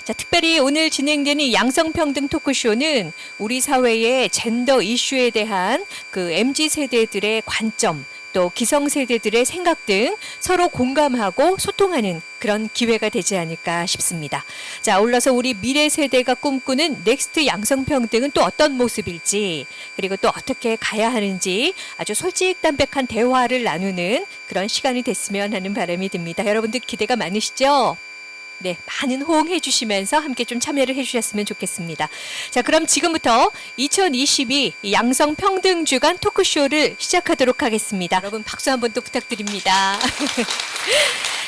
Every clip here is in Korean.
자, 특별히 오늘 진행되는 이 양성평등 토크쇼는 우리 사회의 젠더 이슈에 대한 그 MZ 세대들의 관점, 또 기성세대들의 생각 등 서로 공감하고 소통하는 그런 기회가 되지 않을까 싶습니다. 자, 아울러서 우리 미래 세대가 꿈꾸는 넥스트 양성평등은 또 어떤 모습일지, 그리고 또 어떻게 가야 하는지 아주 솔직담백한 대화를 나누는 그런 시간이 됐으면 하는 바람이 듭니다. 여러분들 기대가 많으시죠? 네, 많은 호응해 주시면서 함께 좀 참여를 해 주셨으면 좋겠습니다. 자, 그럼 지금부터 2022 양성평등주간 토크쇼를 시작하도록 하겠습니다. 여러분 박수 한번 또 부탁드립니다.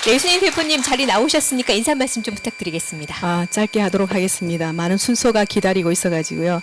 네, 유승인 대표님 자리 나오셨으니까 인사 말씀 좀 부탁드리겠습니다. 짧게 하도록 하겠습니다. 많은 순서가 기다리고 있어가지고요.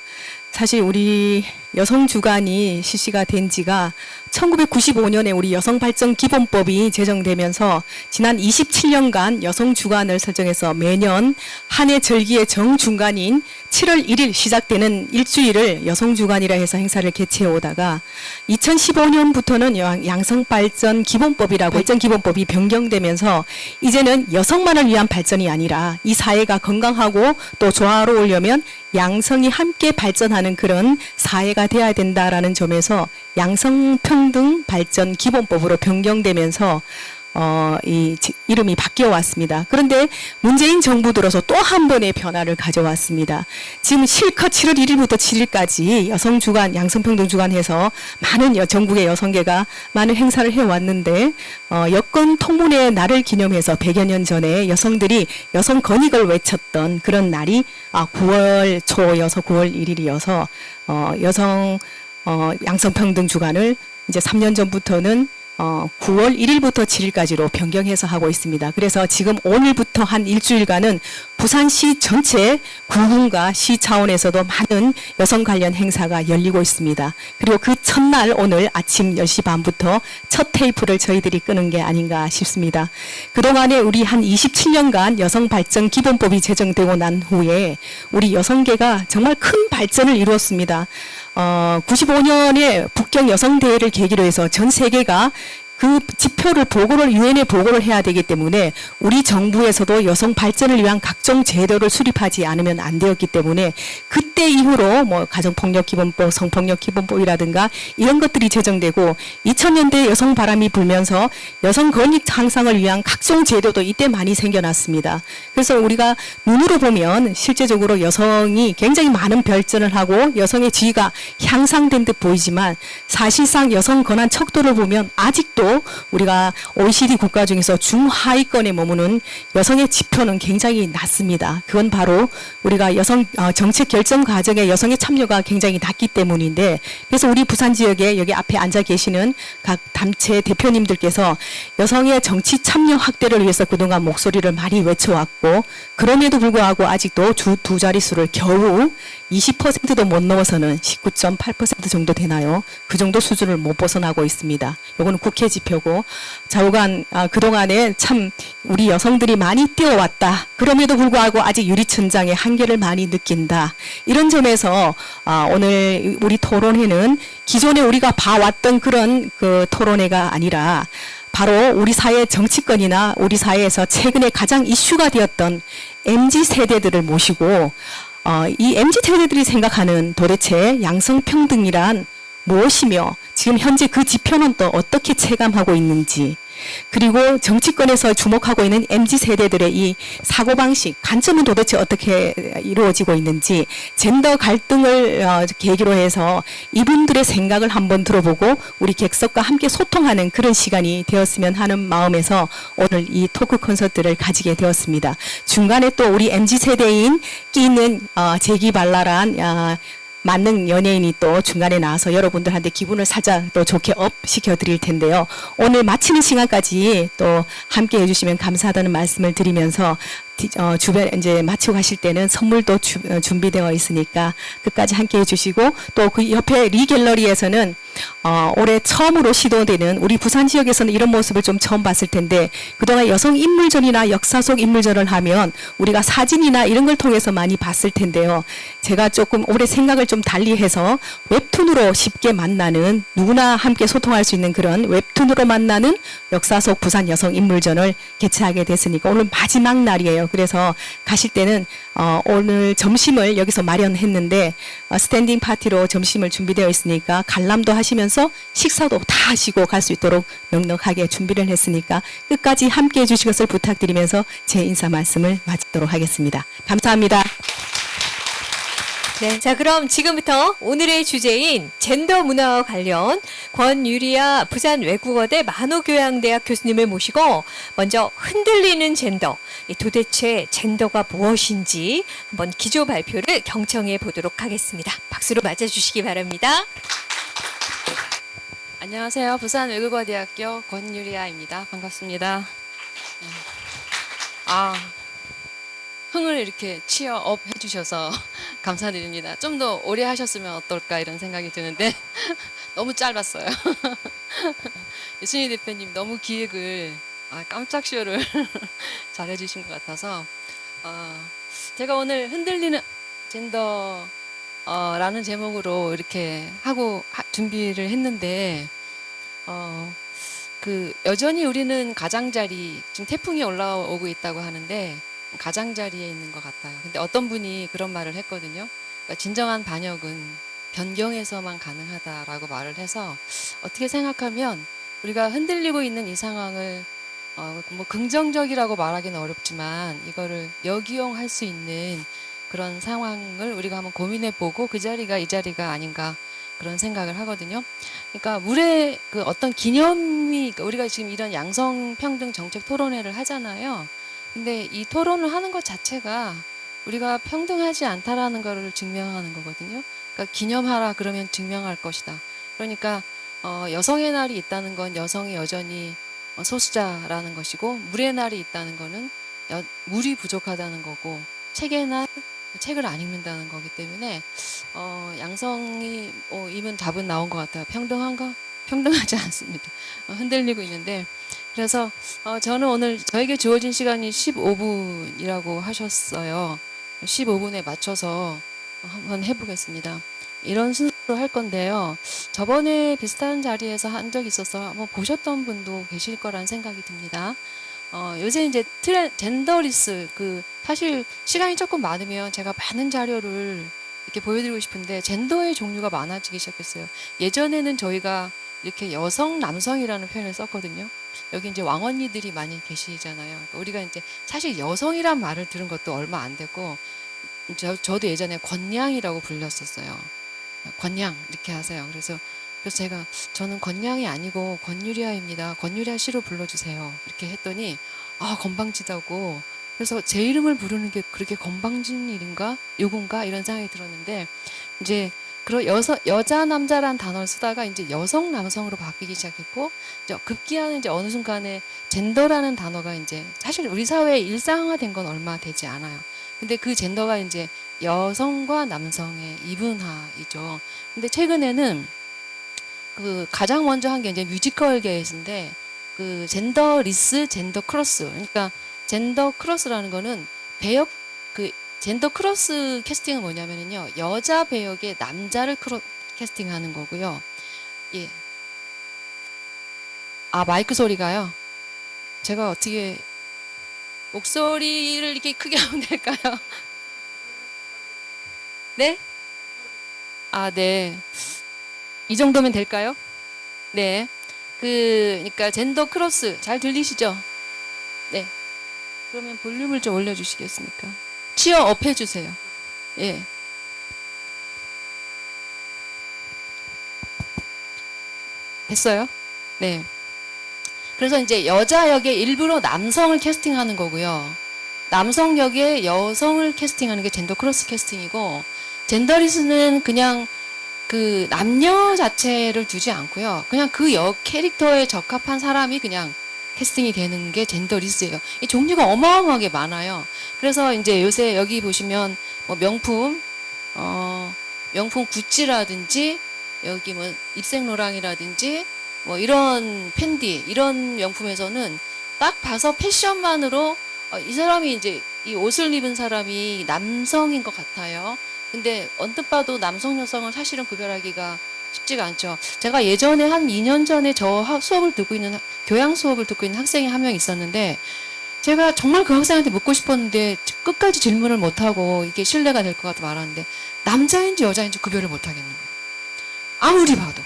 사실 우리 여성주간이 실시가 된 지가 1995년에 우리 여성발전기본법이 제정되면서 지난 27년간 여성주간을 설정해서 매년 한 해 절기의 정중간인 7월 1일 시작되는 일주일을 여성주간이라 해서 행사를 개최해 오다가 2015년부터는 양성발전기본법이라고 발전기본법이 변경되면서 이제는 여성만을 위한 발전이 아니라 이 사회가 건강하고 또 조화로우려면 양성이 함께 발전하는 그런 사회가 돼야 된다라는 점에서 양성평등 발전 기본법으로 변경되면서 이 이름이 바뀌어 왔습니다. 그런데 문재인 정부 들어서 또 한 번의 변화를 가져왔습니다. 지금 실컷 7월 1일부터 7일까지 여성주간, 양성평등주간 해서 많은 전국의 여성계가 많은 행사를 해왔는데 여권 통문의 날을 기념해서 100여 년 전에 여성들이 여성 권익을 외쳤던 그런 날이 9월 초여서 9월 1일이어서 여성 양성평등주간을 이제 3년 전부터는 9월 1일부터 7일까지로 변경해서 하고 있습니다. 그래서 지금 오늘부터 한 일주일간은 부산시 전체 구군과 시 차원에서도 많은 여성 관련 행사가 열리고 있습니다. 그리고 그 첫날 오늘 아침 10시 반부터 첫 테이프를 저희들이 끄는 게 아닌가 싶습니다. 그동안에 우리 한 27년간 여성발전기본법이 제정되고 난 후에 우리 여성계가 정말 큰 발전을 이루었습니다. 95년에 북경 여성대회를 계기로 해서 전 세계가 그 지표를 유엔에 보고를 해야 되기 때문에 우리 정부에서도 여성 발전을 위한 각종 제도를 수립하지 않으면 안 되었기 때문에 그때 이후로 가정폭력기본법, 성폭력기본법이라든가 이런 것들이 제정되고 2000년대 여성 바람이 불면서 여성 권익 향상을 위한 각종 제도도 이때 많이 생겨났습니다. 그래서 우리가 눈으로 보면 실제적으로 여성이 굉장히 많은 발전을 하고 여성의 지위가 향상된 듯 보이지만 사실상 여성 권한 척도를 보면 아직도 우리가 OECD 국가 중에서 중하위권에 머무는 여성의 지표는 굉장히 낮습니다. 그건 바로 우리가 여성 정책 결정 과정에 여성의 참여가 굉장히 낮기 때문인데, 그래서 우리 부산 지역에 여기 앞에 앉아 계시는 각 단체 대표님들께서 여성의 정치 참여 확대를 위해서 그동안 목소리를 많이 외쳐왔고, 그럼에도 불구하고 아직도 두 자릿수를 겨우 20%도 못 넘어서는 19.8% 정도 되나요? 그 정도 수준을 못 벗어나고 있습니다. 요거는 국회 지표고, 좌우간 그동안에 참 우리 여성들이 많이 뛰어왔다. 그럼에도 불구하고 아직 유리천장의 한계를 많이 느낀다. 이런 점에서 오늘 우리 토론회는 기존에 우리가 봐왔던 그런 그 토론회가 아니라 바로 우리 사회 정치권이나 우리 사회에서 최근에 가장 이슈가 되었던 MZ세대들을 모시고 이 MZ세대들이 생각하는 도대체 양성평등이란 무엇이며 지금 현재 그 지표는 또 어떻게 체감하고 있는지, 그리고 정치권에서 주목하고 있는 MZ세대들의 이 사고방식, 관점은 도대체 어떻게 이루어지고 있는지, 젠더 갈등을 계기로 해서 이분들의 생각을 한번 들어보고 우리 객석과 함께 소통하는 그런 시간이 되었으면 하는 마음에서 오늘 이 토크 콘서트를 가지게 되었습니다. 중간에 또 우리 MZ세대인 끼는 재기발랄한 만능 연예인이 또 중간에 나와서 여러분들한테 기분을 살짝 또 좋게 업 시켜드릴 텐데요. 오늘 마치는 시간까지 또 함께 해주시면 감사하다는 말씀을 드리면서 주변 이제 마치고 가실 때는 선물도 준비되어 있으니까 끝까지 함께 해주시고, 또 그 옆에 리갤러리에서는 올해 처음으로 시도되는, 우리 부산 지역에서는 이런 모습을 좀 처음 봤을 텐데, 그동안 여성 인물전이나 역사 속 인물전을 하면 우리가 사진이나 이런 걸 통해서 많이 봤을 텐데요. 제가 조금 올해 생각을 좀 달리해서 웹툰으로 쉽게 만나는, 누구나 함께 소통할 수 있는 그런 웹툰으로 만나는 역사 속 부산 여성 인물전을 개최하게 됐으니까 오늘 마지막 날이에요. 있어요. 그래서 가실 때는 오늘 점심을 여기서 마련했는데 스탠딩 파티로 점심을 준비되어 있으니까 관람도 하시면서 식사도 다 하시고 갈 수 있도록 넉넉하게 준비를 했으니까 끝까지 함께해 주실 것을 부탁드리면서 제 인사 말씀을 마치도록 하겠습니다. 감사합니다. 네, 자 그럼 지금부터 오늘의 주제인 젠더 문화와 관련 권유리아 부산 외국어대 만호교양대학 교수님을 모시고 먼저 흔들리는 젠더, 도대체 젠더가 무엇인지 한번 기조 발표를 경청해 보도록 하겠습니다. 박수로 맞아주시기 바랍니다. 안녕하세요. 부산 외국어대학교 권유리아입니다. 반갑습니다. 흥을 이렇게 치어업 해주셔서 감사드립니다. 좀 더 오래 하셨으면 어떨까 이런 생각이 드는데 너무 짧았어요. 예순희 대표님 너무 기획을 깜짝 쇼를 잘 해주신 것 같아서 제가 오늘 흔들리는 젠더라는 제목으로 이렇게 하고 준비를 했는데 여전히 우리는 가장자리, 지금 태풍이 올라오고 있다고 하는데 가장자리에 있는 것 같아요. 근데 어떤 분이 그런 말을 했거든요. 그러니까 진정한 반역은 변경에서만 가능하다라고 말을 해서 어떻게 생각하면 우리가 흔들리고 있는 이 상황을 뭐 긍정적이라고 말하기는 어렵지만 이거를 역이용할 수 있는 그런 상황을 우리가 한번 고민해 보고 그 자리가 이 자리가 아닌가 그런 생각을 하거든요. 그러니까 물의 그 어떤 기념이 우리가 지금 이런 양성평등 정책 토론회를 하잖아요. 근데 이 토론을 하는 것 자체가 우리가 평등하지 않다라는 것을 증명하는 거거든요. 그러니까 기념하라 그러면 증명할 것이다. 그러니까 여성의 날이 있다는 건 여성이 여전히 소수자라는 것이고 물의 날이 있다는 거는 물이 부족하다는 거고 책의 날 책을 안 읽는다는 거기 때문에 양성이 이면 답은 나온 것 같아요. 평등한가? 평등하지 않습니다. 흔들리고 있는데 그래서 저는 오늘 저에게 주어진 시간이 15분이라고 하셨어요. 15분에 맞춰서 한번 해보겠습니다. 이런 순서로 할 건데요. 저번에 비슷한 자리에서 한 적이 있어서 한번 보셨던 분도 계실 거란 생각이 듭니다. 요새 이제 젠더리스 사실 시간이 조금 많으면 제가 많은 자료를 이렇게 보여드리고 싶은데 젠더의 종류가 많아지기 시작했어요. 예전에는 저희가 이렇게 여성, 남성이라는 표현을 썼거든요. 여기 이제 왕언니들이 많이 계시잖아요. 그러니까 우리가 이제 사실 여성이란 말을 들은 것도 얼마 안 되고 저도 예전에 권양이라고 불렸었어요. 권양 이렇게 하세요. 그래서 저는 권양이 아니고 권유리아입니다. 권유리아 씨로 불러주세요. 이렇게 했더니 건방지다고. 그래서 제 이름을 부르는 게 그렇게 건방진 일인가? 요건가? 이런 생각이 들었는데 이제 여자 남자란 단어를 쓰다가 이제 여성 남성으로 바뀌기 시작했고 이제 급기야는 이제 어느 순간에 젠더라는 단어가 이제 사실 우리 사회에 일상화된 건 얼마 되지 않아요. 근데 그 젠더가 이제 여성과 남성의 이분화이죠. 근데 최근에는 가장 먼저 한 게 이제 뮤지컬계에서인데 젠더리스, 젠더 크로스. 그러니까 젠더 크로스라는 거는 젠더 크로스 캐스팅은 뭐냐면요. 여자 배역에 남자를 캐스팅하는 거고요. 예. 마이크 소리가요. 제가 어떻게 목소리를 이렇게 크게 하면 될까요? 네? 네. 이 정도면 될까요? 네. 그러니까 젠더 크로스 잘 들리시죠? 네. 그러면 볼륨을 좀 올려주시겠습니까? 치어업 해주세요. 예. 됐어요? 네. 그래서 이제 여자 역에 일부러 남성을 캐스팅하는 거고요. 남성 역에 여성을 캐스팅하는 게 젠더 크로스 캐스팅이고, 젠더리스는 그냥 남녀 자체를 두지 않고요. 그냥 그 역 캐릭터에 적합한 사람이 그냥 캐스팅이 되는 게 젠더리스예요. 이 종류가 어마어마하게 많아요. 그래서 이제 요새 여기 보시면 뭐 명품 구찌라든지 여기 뭐 입생로랑이라든지 뭐 이런 팬디 이런 명품에서는 딱 봐서 패션만으로 이 사람이 이제 이 옷을 입은 사람이 남성인 것 같아요. 근데 언뜻 봐도 남성 여성을 사실은 구별하기가 쉽지가 않죠. 제가 예전에 한 2년 전에 수업을 듣고 있는 교양 수업을 듣고 있는 학생이 한 명 있었는데 제가 정말 그 학생한테 묻고 싶었는데 끝까지 질문을 못하고 이게 신뢰가 될 것 같아 말하는데 남자인지 여자인지 구별을 못하겠는 거예요. 아무리 봐도.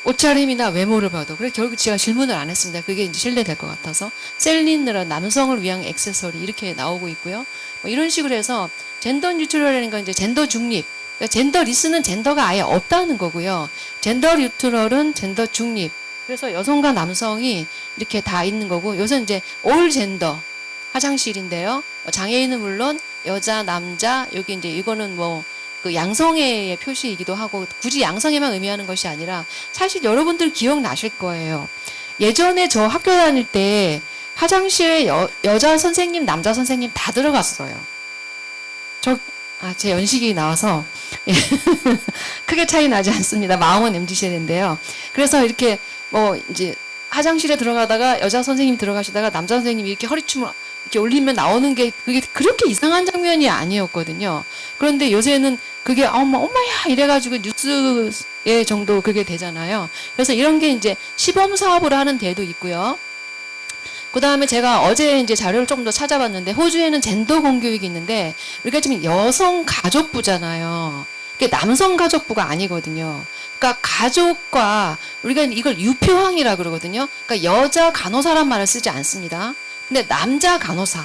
옷차림이나 외모를 봐도. 그래서 결국 제가 질문을 안 했습니다. 그게 이제 신뢰될 것 같아서. 셀린느라 남성을 위한 액세서리 이렇게 나오고 있고요. 뭐 이런 식으로 해서 젠더 뉴트럴이라는 건 이제 젠더 중립. 그러니까 젠더 리스는 젠더가 아예 없다는 거고요. 젠더 뉴트럴은 젠더 중립. 그래서 여성과 남성이 이렇게 다 있는 거고 요새 이제 올 젠더 화장실인데요. 장애인은 물론 여자, 남자 여기 이제 이거는 뭐 그 양성애의 표시이기도 하고 굳이 양성애만 의미하는 것이 아니라 사실 여러분들 기억나실 거예요. 예전에 저 학교 다닐 때 화장실에 여자 선생님, 남자 선생님 다 들어갔어요. 제 연식이 나와서 예. 크게 차이 나지 않습니다. 마음은 MZ 세대인데요. 그래서 이렇게 뭐 이제 화장실에 들어가다가 여자 선생님 들어가시다가 남자 선생님이 이렇게 허리춤을 이렇게 올리면 나오는 게 그게 그렇게 이상한 장면이 아니었거든요. 그런데 요새는 그게 엄마야 이래가지고 뉴스에 정도 그게 되잖아요. 그래서 이런 게 이제 시범 사업을 하는 데도 있고요. 그 다음에 제가 어제 이제 자료를 조금 더 찾아봤는데 호주에는 젠더 공교육이 있는데 우리가 지금 여성 가족부잖아요. 그게 남성 가족부가 아니거든요. 그러니까 가족과 우리가 이걸 유표황이라 그러거든요. 그러니까 여자 간호사란 말을 쓰지 않습니다. 근데 남자 간호사.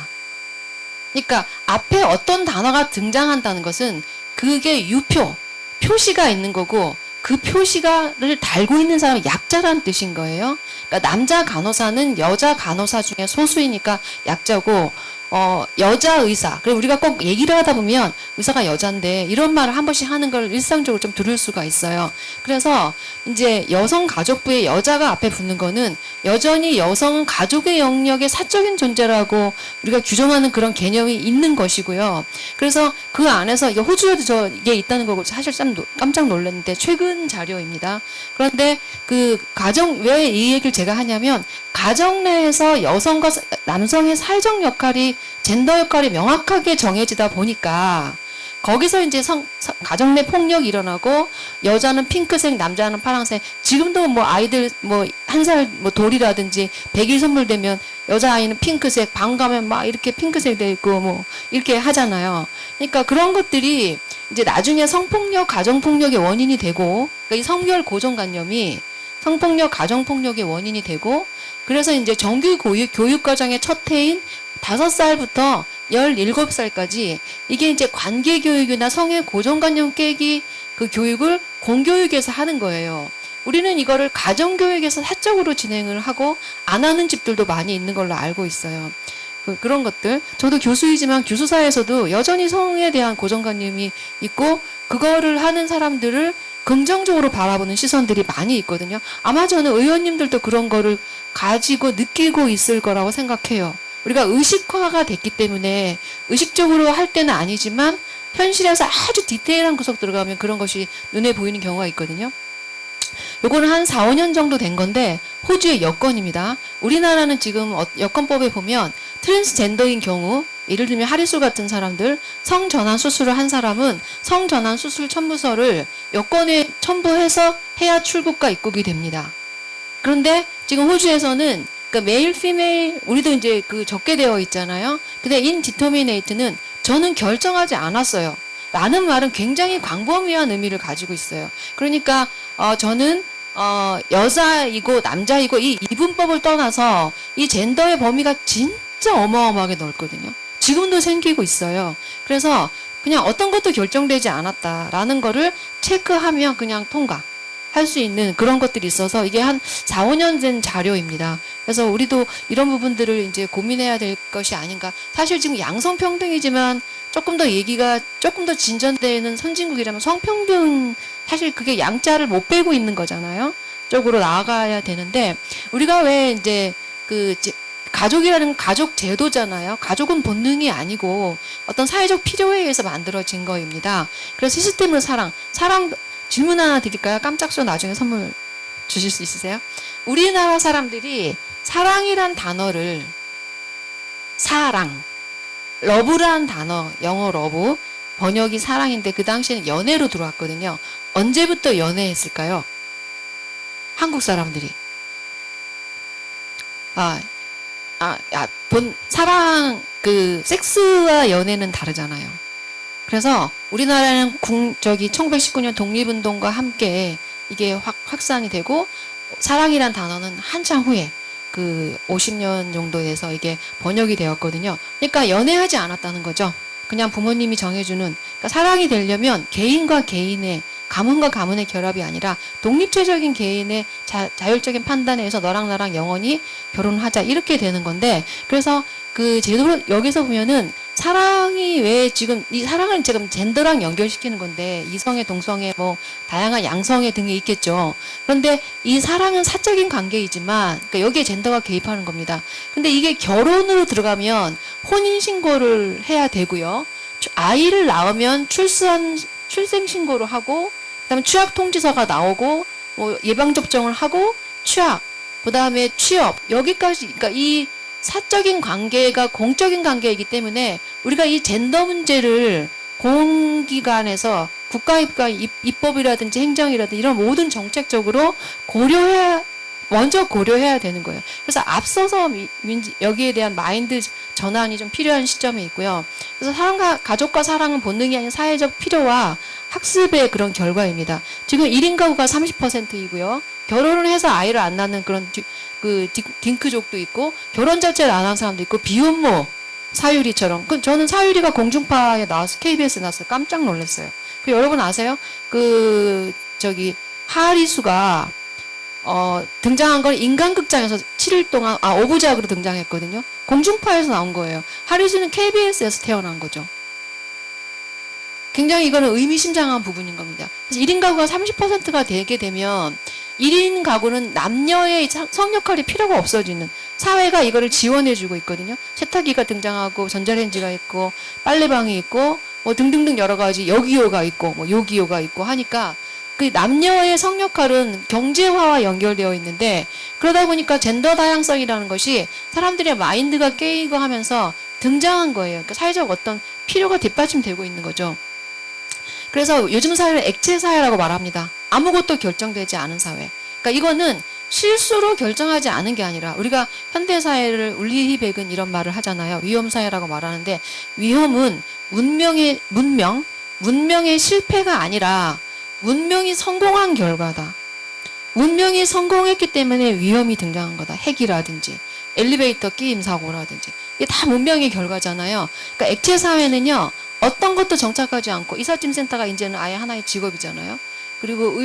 그러니까 앞에 어떤 단어가 등장한다는 것은 그게 유표, 표시가 있는 거고 그 표시가를 달고 있는 사람이 약자라는 뜻인 거예요. 그러니까 남자 간호사는 여자 간호사 중에 소수이니까 약자고 여자 의사. 그리고 우리가 꼭 얘기를 하다 보면 의사가 여잔데 이런 말을 한 번씩 하는 걸 일상적으로 좀 들을 수가 있어요. 그래서 이제 여성 가족부에 여자가 앞에 붙는 거는 여전히 여성은 가족의 영역의 사적인 존재라고 우리가 규정하는 그런 개념이 있는 것이고요. 그래서 그 안에서 이게 호주에도 이게 있다는 거고 사실 참 깜짝 놀랐는데 최근 자료입니다. 그런데 그 왜 이 얘기를 제가 하냐면 가정 내에서 여성과 남성의 사회적 역할이 젠더 역할이 명확하게 정해지다 보니까 거기서 이제 가정 내 폭력이 일어나고 여자는 핑크색, 남자는 파란색. 지금도 뭐 아이들 뭐 한 살 뭐 돌이라든지 100일 선물 되면 여자아이는 핑크색, 방 가면 막 이렇게 핑크색 돼 있고 뭐 이렇게 하잖아요. 그러니까 그런 것들이 이제 나중에 성폭력, 가정폭력의 원인이 되고 그러니까 이 성별 고정관념이 성폭력, 가정폭력의 원인이 되고 그래서 이제 정규 교육과정의 첫 해인 5살부터 17살까지 이게 이제 관계교육이나 성의 고정관념 깨기 그 교육을 공교육에서 하는 거예요. 우리는 이거를 가정교육에서 사적으로 진행을 하고 안 하는 집들도 많이 있는 걸로 알고 있어요. 그런 것들. 저도 교수이지만 교수사에서도 여전히 성에 대한 고정관념이 있고 그거를 하는 사람들을 긍정적으로 바라보는 시선들이 많이 있거든요. 아마 저는 의원님들도 그런 거를 가지고 느끼고 있을 거라고 생각해요. 우리가 의식화가 됐기 때문에 의식적으로 할 때는 아니지만 현실에서 아주 디테일한 구석 들어가면 그런 것이 눈에 보이는 경우가 있거든요. 요거는 한 4, 5년 정도 된 건데 호주의 여건입니다. 우리나라는 지금 여건법에 보면 트랜스젠더인 경우 예를 들면 하리수 같은 사람들 성전환 수술을 한 사람은 성전환 수술 첨부서를 여권에 첨부해서 해야 출국과 입국이 됩니다. 그런데 지금 호주에서는 그 메일, 피메일 우리도 이제 그 적게 되어 있잖아요. 근데 인디터미네이트는 저는 결정하지 않았어요. 라는 말은 굉장히 광범위한 의미를 가지고 있어요. 그러니까 저는 여자이고 남자이고 이 이분법을 떠나서 이 젠더의 범위가 진짜 어마어마하게 넓거든요. 지금도 생기고 있어요. 그래서 그냥 어떤 것도 결정되지 않았다라는 거를 체크하면 그냥 통과할 수 있는 그런 것들이 있어서 이게 한 4, 5년 된 자료입니다. 그래서 우리도 이런 부분들을 이제 고민해야 될 것이 아닌가. 사실 지금 양성평등이지만 조금 더 얘기가 조금 더 진전되는 선진국이라면 성평등 사실 그게 양자를 못 빼고 있는 거잖아요. 쪽으로 나아가야 되는데 우리가 왜 이제 가족이라는 가족 제도잖아요. 가족은 본능이 아니고 어떤 사회적 필요에 의해서 만들어진 거입니다. 그래서 시스템을 사랑 질문 하나 드릴까요? 깜짝소 나중에 선물 주실 수 있으세요? 우리나라 사람들이 사랑이란 단어를 러브란 단어, 영어 러브, 번역이 사랑인데 그 당시에는 연애로 들어왔거든요. 언제부터 사랑, 섹스와 연애는 다르잖아요. 그래서 우리나라는 1919년 독립운동과 함께 이게 확산이 되고, 사랑이란 단어는 한참 후에 50년 정도 돼서 이게 번역이 되었거든요. 그러니까 연애하지 않았다는 거죠. 그냥 부모님이 정해주는, 그러니까 사랑이 되려면 개인과 개인의, 가문과 가문의 결합이 아니라 독립체적인 개인의 자율적인 판단에 의해서 너랑 나랑 영원히 결혼하자, 이렇게 되는 건데, 그래서 제도로 여기서 보면은 사랑이 왜 지금 이 사랑을 지금 젠더랑 연결시키는 건데, 이성애, 동성애, 뭐 다양한 양성애 등이 있겠죠. 그런데 이 사랑은 사적인 관계이지만, 그러니까 여기에 젠더가 개입하는 겁니다. 근데 이게 결혼으로 들어가면 혼인 신고를 해야 되고요. 아이를 낳으면 출생 신고를 하고, 그다음에 취약 통지서가 나오고, 뭐 예방 접종을 하고, 그다음에 취업, 여기까지, 그러니까 이 사적인 관계가 공적인 관계이기 때문에 우리가 이 젠더 문제를 공기관에서 입법이라든지 행정이라든지 이런 모든 정책적으로 먼저 고려해야 되는 거예요. 그래서 앞서서 여기에 대한 마인드 전환이 좀 필요한 시점에 있고요. 그래서 가족과 사랑은 본능이 아닌 사회적 필요와 학습의 그런 결과입니다. 지금 1인 가구가 30%이고요. 결혼을 해서 아이를 안 낳는 그런 딩크족도 있고, 결혼 자체를 안 한 사람도 있고, 비혼모, 사유리처럼. 저는 사유리가 공중파에 나와서, KBS에 나와서 깜짝 놀랐어요. 여러분 아세요? 하리수가, 등장한 건 인간극장에서 7일 동안, 오부작으로 등장했거든요. 공중파에서 나온 거예요. 하리수는 KBS에서 태어난 거죠. 굉장히 이거는 의미심장한 부분인 겁니다. 그래서 1인 가구가 30%가 되게 되면 1인 가구는 남녀의 성 역할이 필요가 없어지는, 사회가 이거를 지원해주고 있거든요. 세탁기가 등장하고, 전자레인지가 있고, 빨래방이 있고, 뭐 등등등 여러 가지, 여기요가 있고, 뭐 요기요가 있고 하니까 남녀의 성 역할은 경제화와 연결되어 있는데, 그러다 보니까 젠더 다양성이라는 것이 사람들의 마인드가 깨이고 하면서 등장한 거예요. 그러니까 사회적 어떤 필요가 뒷받침되고 있는 거죠. 그래서 요즘 사회를 액체 사회라고 말합니다. 아무것도 결정되지 않은 사회. 그러니까 이거는 실수로 결정하지 않은 게 아니라, 우리가 현대 사회를 울리히 백은 이런 말을 하잖아요. 위험 사회라고 말하는데, 위험은 문명의 실패가 아니라 문명이 성공한 결과다. 문명이 성공했기 때문에 위험이 등장한 거다. 핵이라든지 엘리베이터 끼임 사고라든지 이게 다 문명의 결과잖아요. 그러니까 액체 사회는요, 어떤 것도 정착하지 않고, 이삿짐 센터가 이제는 아예 하나의 직업이잖아요. 그리고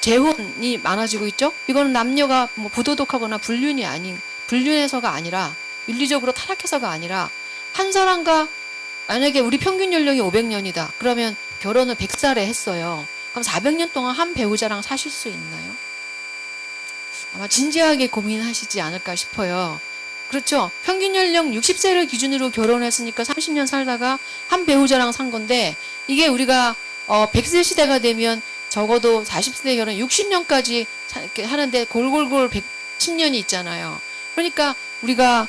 재혼이 많아지고 있죠. 이거는 남녀가 뭐 부도덕하거나 불륜해서가 아니라, 윤리적으로 타락해서가 아니라, 한 사람과, 만약에 우리 평균 연령이 500년이다. 그러면 결혼을 100살에 했어요. 그럼 400년 동안 한 배우자랑 사실 수 있나요? 아마 진지하게 고민하시지 않을까 싶어요. 그렇죠. 평균 연령 60세를 기준으로 결혼했으니까 30년 살다가 한 배우자랑 산 건데, 이게 우리가 100세 시대가 되면 적어도 40세 결혼 60년까지 하는데 골골골 110년이 있잖아요. 그러니까 우리가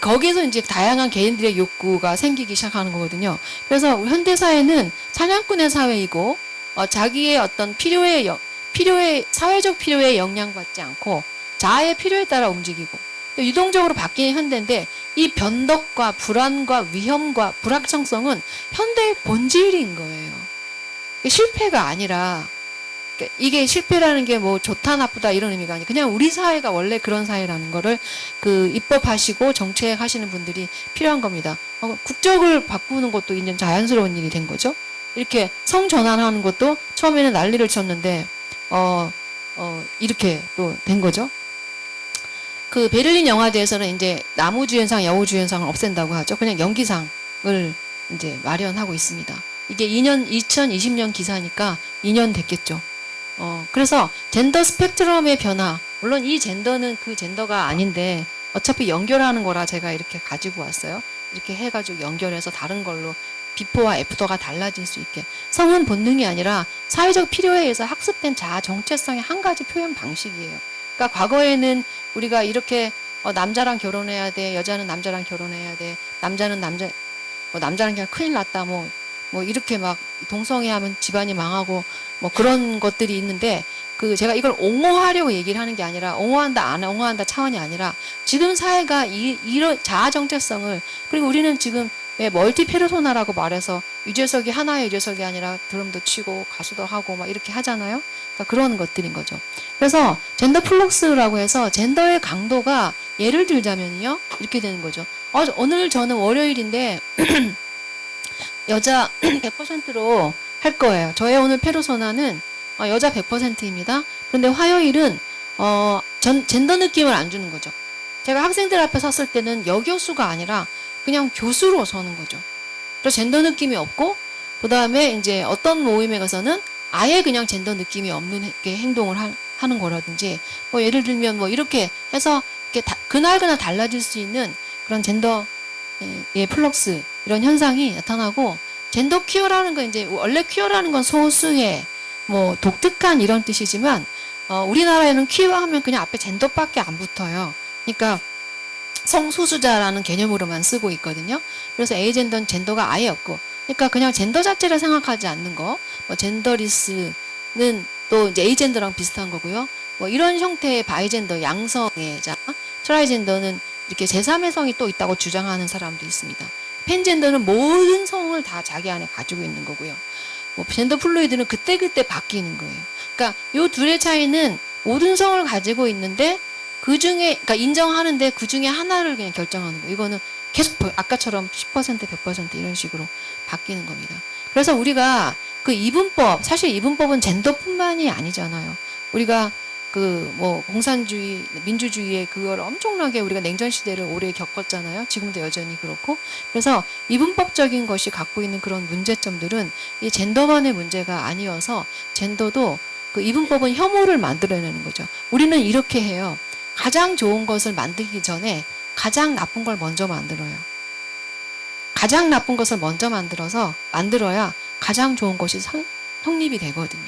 거기에서 이제 다양한 개인들의 욕구가 생기기 시작하는 거거든요. 그래서 현대사회는 사냥꾼의 사회이고, 자기의 어떤 사회적 필요에 영향받지 않고 자아의 필요에 따라 움직이고, 유동적으로 바뀌는 현대인데, 이 변덕과 불안과 위험과 불확정성은 현대의 본질인 거예요. 실패가 아니라, 이게 실패라는 게 뭐 좋다 나쁘다 이런 의미가 아니고, 그냥 우리 사회가 원래 그런 사회라는 거를 입법하시고 정책하시는 분들이 필요한 겁니다. 국적을 바꾸는 것도 이제 자연스러운 일이 된 거죠. 이렇게 성 전환하는 것도 처음에는 난리를 쳤는데 이렇게 또 된 거죠. 베를린 영화제에서는 이제 나무주연상, 여우주연상을 없앤다고 하죠. 그냥 연기상을 이제 마련하고 있습니다. 이게 2020년 기사니까 2년 됐겠죠. 그래서 젠더 스펙트럼의 변화, 물론 이 젠더는 그 젠더가 아닌데 어차피 연결하는 거라 제가 이렇게 가지고 왔어요. 이렇게 해가지고 연결해서 다른 걸로 비포와 애프터가 달라질 수 있게. 성은 본능이 아니라 사회적 필요에 의해서 학습된 자아 정체성의 한 가지 표현 방식이에요. 그러니까 과거에는 우리가 이렇게 남자랑 결혼해야 돼, 여자는 남자랑 결혼해야 돼, 남자는 남자랑 그냥 큰일 났다, 뭐 이렇게 막 동성애하면 집안이 망하고 뭐 그런 것들이 있는데, 제가 이걸 옹호하려고 얘기를 하는 게 아니라 옹호한다 안 옹호한다 차원이 아니라 지금 사회가 이런 자아 정체성을 그리고 우리는 지금 왜 멀티 페르소나라고 말해서 유재석이 하나의 유재석이 아니라 드럼도 치고 가수도 하고 막 이렇게 하잖아요. 그러니까 그런 것들인 거죠. 그래서 젠더 플럭스라고 해서 젠더의 강도가 예를 들자면요 이렇게 되는 거죠. 오늘 저는 월요일인데 여자 100%로 할 거예요. 저의 오늘 페르소나는 여자 100%입니다. 그런데 화요일은 젠더 느낌을 안 주는 거죠. 제가 학생들 앞에 섰을 때는 여교수가 아니라 그냥 교수로 서는 거죠. 그래서 젠더 느낌이 없고 그 다음에 이제 어떤 모임에 가서는 아예 그냥 젠더 느낌이 없는 행동을 하는 거라든지 뭐 예를 들면 뭐 이렇게 해서 이렇게 그날그날 달라질 수 있는 그런 젠더의 플럭스 이런 현상이 나타나고 젠더 퀴어라는 건 이제 원래 퀴어라는 건 소수의 뭐 독특한 이런 뜻이지만 우리나라에는 퀴어 하면 그냥 앞에 젠더밖에 안 붙어요. 그러니까 성소수자라는 개념으로만 쓰고 있거든요. 그래서 에이젠더는 젠더가 아예 없고 그러니까 그냥 젠더 자체를 생각하지 않는 거. 뭐 젠더리스는 또 이제 에이젠더랑 비슷한 거고요. 뭐 이런 형태의 바이젠더 양성의 자, 트라이젠더는 이렇게 제3의 성이 또 있다고 주장하는 사람도 있습니다. 팬젠더는 모든 성을 다 자기 안에 가지고 있는 거고요. 뭐 젠더 플루이드는 그때그때 바뀌는 거예요. 그러니까 요 둘의 차이는 모든 성을 가지고 있는데 그 중에 그러니까 인정하는데 그 중에 하나를 그냥 결정하는 거예요. 이거는 계속 아까처럼 10% 100% 이런 식으로 바뀌는 겁니다. 그래서 우리가 그 이분법 사실 이분법은 젠더뿐만이 아니잖아요. 우리가 그 뭐 공산주의 민주주의의 그걸 엄청나게 우리가 냉전 시대를 오래 겪었잖아요. 지금도 여전히 그렇고 그래서 이분법적인 것이 갖고 있는 그런 문제점들은 이 젠더만의 문제가 아니어서 젠더도 그 이분법은 혐오를 만들어내는 거죠. 우리는 이렇게 해요. 가장 좋은 것을 만들기 전에 가장 나쁜 걸 먼저 만들어요. 가장 나쁜 것을 먼저 만들어야 가장 좋은 것이 성립이 되거든요.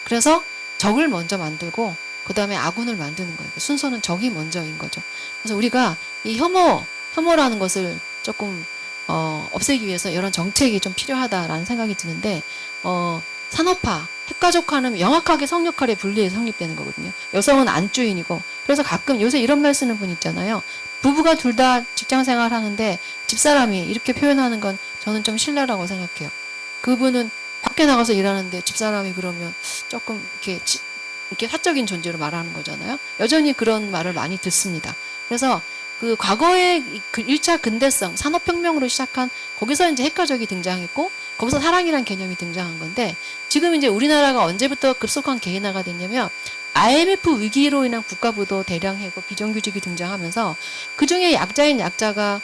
그래서 적을 먼저 만들고 그 다음에 아군을 만드는 거예요. 순서는 적이 먼저인 거죠. 그래서 우리가 이 혐오라는 것을 조금 없애기 위해서 이런 정책이 좀 필요하다라는 생각이 드는데 산업화, 핵가족화는 명확하게 성 역할의 분리해서 성립되는 거거든요. 여성은 안주인이고 그래서 가끔 요새 이런 말 쓰는 분 있잖아요. 부부가 둘 다 직장 생활 하는데 집사람이 이렇게 표현하는 건 저는 좀 신뢰라고 생각해요. 그분은 밖에 나가서 일하는데 집사람이 그러면 조금 이렇게 사적인 존재로 말하는 거잖아요. 여전히 그런 말을 많이 듣습니다. 그래서 그 과거의 그 1차 근대성, 산업혁명으로 시작한 거기서 이제 핵가족이 등장했고 거기서 사랑이란 개념이 등장한 건데 지금 이제 우리나라가 언제부터 급속한 개인화가 됐냐면 IMF 위기로 인한 국가부도 대량해고 비정규직이 등장하면서 그 중에 약자인 약자가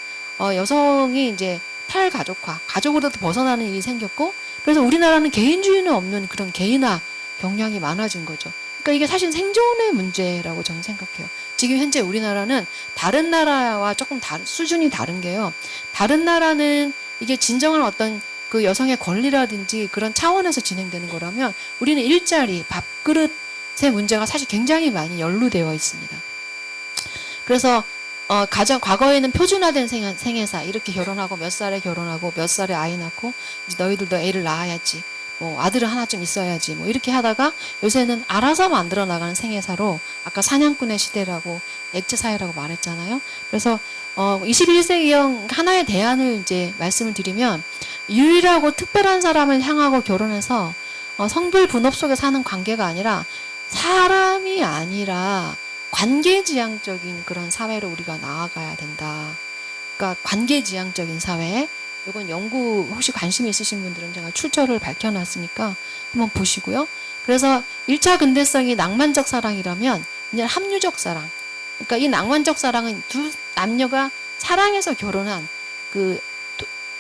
여성이 이제 탈가족화, 가족으로부터 벗어나는 일이 생겼고 그래서 우리나라는 개인주의는 없는 그런 개인화 경향이 많아진 거죠. 그러니까 이게 사실 생존의 문제라고 저는 생각해요. 지금 현재 우리나라는 다른 나라와 조금 수준이 다른 게요. 다른 나라는 이게 진정한 어떤 그 여성의 권리라든지 그런 차원에서 진행되는 거라면 우리는 일자리, 밥그릇의 문제가 사실 굉장히 많이 연루되어 있습니다. 그래서 과거에는 표준화된 생애사 이렇게 결혼하고 몇 살에 결혼하고 몇 살에 아이 낳고 이제 너희들도 애를 낳아야지 뭐 아들은 하나쯤 있어야지 뭐 이렇게 하다가 요새는 알아서 만들어 나가는 생애사로 아까 사냥꾼의 시대라고 액체사회라고 말했잖아요. 그래서 21세기형 하나의 대안을 이제 말씀을 드리면 유일하고 특별한 사람을 향하고 결혼해서 성별 분업 속에 사는 관계가 아니라 사람이 아니라 관계지향적인 그런 사회로 우리가 나아가야 된다. 그러니까 관계지향적인 사회. 이건 연구 혹시 관심 있으신 분들은 제가 출처를 밝혀놨으니까 한번 보시고요. 그래서 1차 근대성이 낭만적 사랑이라면 이제 합류적 사랑. 그러니까 이 낭만적 사랑은 두 남녀가 사랑해서 결혼한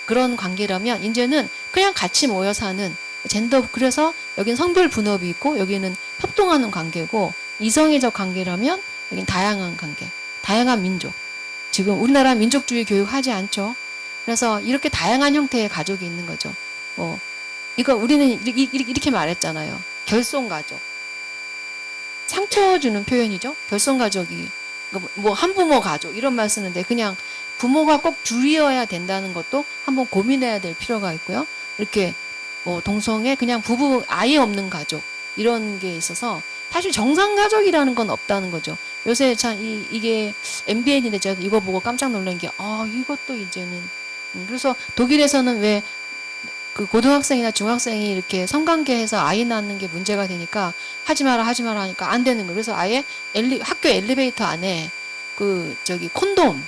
그런 관계라면 이제는 그냥 같이 모여 사는 젠더 그래서 여기는 성별 분업이 있고 여기는 협동하는 관계고 이성애적 관계라면 여긴 다양한 관계, 다양한 민족. 지금 우리나라 민족주의 교육하지 않죠. 그래서 이렇게 다양한 형태의 가족이 있는 거죠. 이거 우리는 이렇게 말했잖아요. 결손가족. 상처 주는 표현이죠. 결손가족이 뭐 한부모 가족 이런 말 쓰는데 그냥 부모가 꼭 둘이어야 된다는 것도 한번 고민해야 될 필요가 있고요. 이렇게 동성애 그냥 부부 아예 없는 가족 이런 게 있어서 사실 정상 가족이라는 건 없다는 거죠. 요새 참 이게 MBN인데 제가 이거 보고 깜짝 놀란 게 이것도 이제는 그래서 독일에서는 왜 그 고등학생이나 중학생이 이렇게 성관계해서 아이 낳는 게 문제가 되니까 하지 마라 하니까 안 되는 거예요. 그래서 아예 학교 엘리베이터 안에 그 저기 콘돔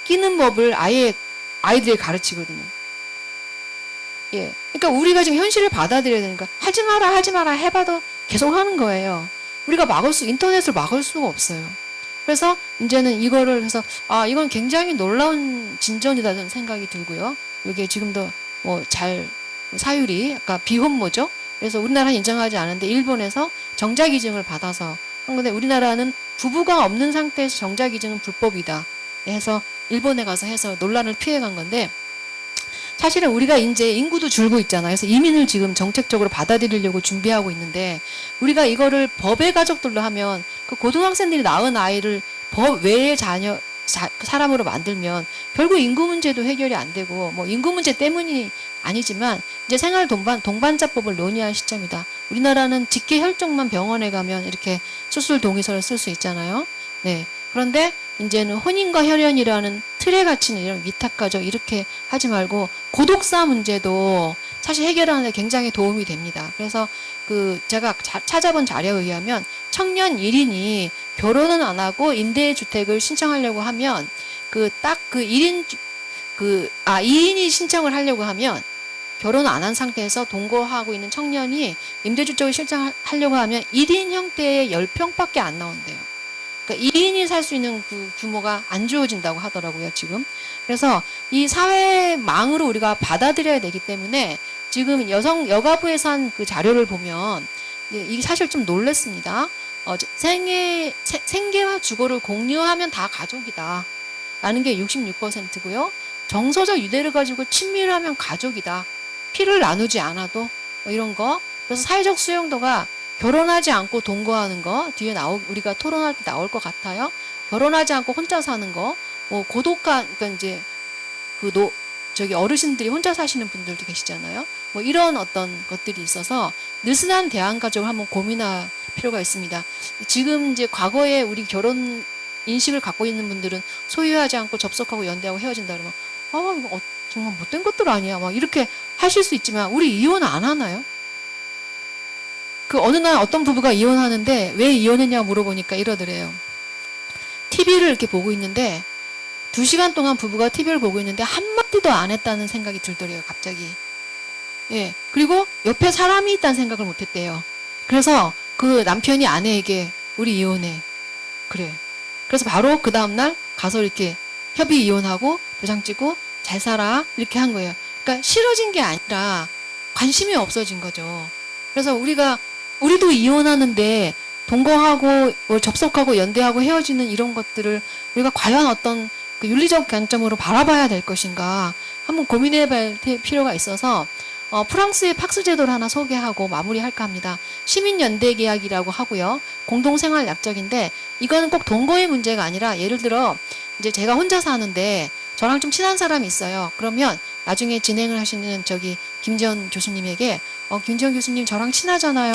끼는 법을 아예 아이들에게 가르치거든요. 예. 그러니까 우리가 지금 현실을 받아들여야 되니까 하지 마라 해봐도 계속 하는 거예요. 우리가 인터넷을 막을 수가 없어요. 그래서 이제는 이거를 해서 이건 굉장히 놀라운 진전이다는 생각이 들고요. 이게 지금도 사유리, 아까 비혼모죠. 그래서 우리나라는 인정하지 않은데 일본에서 정자기증을 받아서 한 건데 우리나라는 부부가 없는 상태에서 정자기증은 불법이다. 해서 일본에 가서 해서 논란을 피해간 건데 사실은 우리가 이제 인구도 줄고 있잖아요. 그래서 이민을 지금 정책적으로 받아들이려고 준비하고 있는데 우리가 이거를 법의 가족들로 하면 그 고등학생들이 낳은 아이를 법 외의 사람으로 만들면 결국 인구 문제도 해결이 안 되고 뭐 인구 문제 때문이 아니지만 이제 생활 동반자법을 논의할 시점이다. 우리나라는 직계 혈족만 병원에 가면 이렇게 수술 동의서를 쓸 수 있잖아요. 네. 그런데 이제는 혼인과 혈연이라는 틀에 갇힌 이런 위탁가족 이렇게 하지 말고 고독사 문제도 사실 해결하는 데 굉장히 도움이 됩니다. 그래서 제가 찾아본 자료에 의하면 청년 1인이 결혼은 안 하고 임대주택을 신청하려고 하면 2인이 신청을 하려고 하면 결혼 안 한 상태에서 동거하고 있는 청년이 임대주택을 신청하려고 하면 1인 형태의 10평밖에 안 나온대요. 그러니까 2인이 살 수 있는 그 규모가 안 주어진다고 하더라고요, 지금. 그래서 이 사회망으로 우리가 받아들여야 되기 때문에 지금 여가부에서 한 그 자료를 보면 이게 사실 좀 놀랐습니다. 생계와 주거를 공유하면 다 가족이다. 라는 게 66%고요. 정서적 유대를 가지고 친밀하면 가족이다. 피를 나누지 않아도 뭐 이런 거. 그래서 사회적 수용도가 결혼하지 않고 동거하는 거 뒤에 우리가 토론할 때 나올 것 같아요. 결혼하지 않고 혼자 사는 거, 뭐 고독한 그러니까 이제 어르신들이 혼자 사시는 분들도 계시잖아요. 뭐 이런 어떤 것들이 있어서 느슨한 대안 가족을 한번 고민할 필요가 있습니다. 지금 이제 과거에 우리 결혼 인식을 갖고 있는 분들은 소유하지 않고 접속하고 연대하고 헤어진다 그러면 이거 정말 못된 것들 아니야. 막 이렇게 하실 수 있지만 우리 이혼 안 하나요? 어느 날 어떤 부부가 이혼하는데 왜 이혼했냐고 물어보니까 이러더래요. TV를 이렇게 보고 있는데 2시간 동안 부부가 TV를 보고 있는데 한마디도 안 했다는 생각이 들더래요, 갑자기. 예. 그리고 옆에 사람이 있다는 생각을 못 했대요. 그래서 그 남편이 아내에게 우리 이혼해. 그래. 그래서 바로 그 다음날 가서 이렇게 협의 이혼하고 도장 찍고 잘 살아. 이렇게 한 거예요. 그러니까 싫어진 게 아니라 관심이 없어진 거죠. 그래서 우리도 이혼하는데 동거하고 접속하고 연대하고 헤어지는 이런 것들을 우리가 과연 어떤 그 윤리적 관점으로 바라봐야 될 것인가 한번 고민해 볼 필요가 있어서 프랑스의 팍스 제도를 하나 소개하고 마무리할까 합니다. 시민연대 계약이라고 하고요. 공동생활 약적인데 이거는 꼭 동거의 문제가 아니라 예를 들어 이제 제가 혼자 사는데 저랑 좀 친한 사람이 있어요. 그러면 나중에 진행을 하시는 김지연 교수님에게 김지연 교수님 저랑 친하잖아요.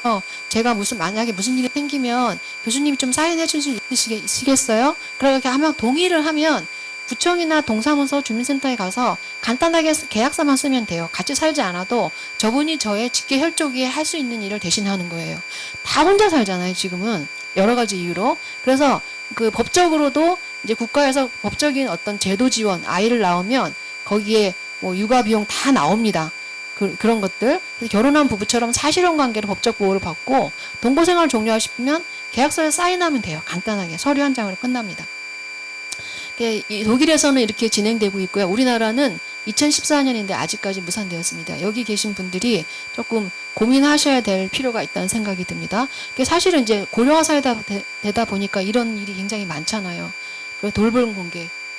제가 만약에 무슨 일이 생기면 교수님이 좀 사인해 주실 수 있으시겠어요? 그렇게 하면 동의를 하면 구청이나 동사무소 주민센터에 가서 간단하게 계약서만 쓰면 돼요. 같이 살지 않아도 저분이 저의 직계 혈족이 할 수 있는 일을 대신하는 거예요. 다 혼자 살잖아요, 지금은. 여러 가지 이유로. 그래서 그 법적으로도 이제 국가에서 법적인 어떤 제도 지원, 아이를 낳으면 거기에 뭐 육아 비용 다 나옵니다. 그런 것들. 그래서 결혼한 부부처럼 사실혼 관계로 법적 보호를 받고 동거 생활을 종료하고 싶으면 계약서에 사인하면 돼요. 간단하게 서류 한 장으로 끝납니다. 독일에서는 이렇게 진행되고 있고요. 우리나라는 2014년인데 아직까지 무산되었습니다. 여기 계신 분들이 조금 고민하셔야 될 필요가 있다는 생각이 듭니다. 사실은 이제 고령화 사회다 되다 보니까 이런 일이 굉장히 많잖아요. 돌봄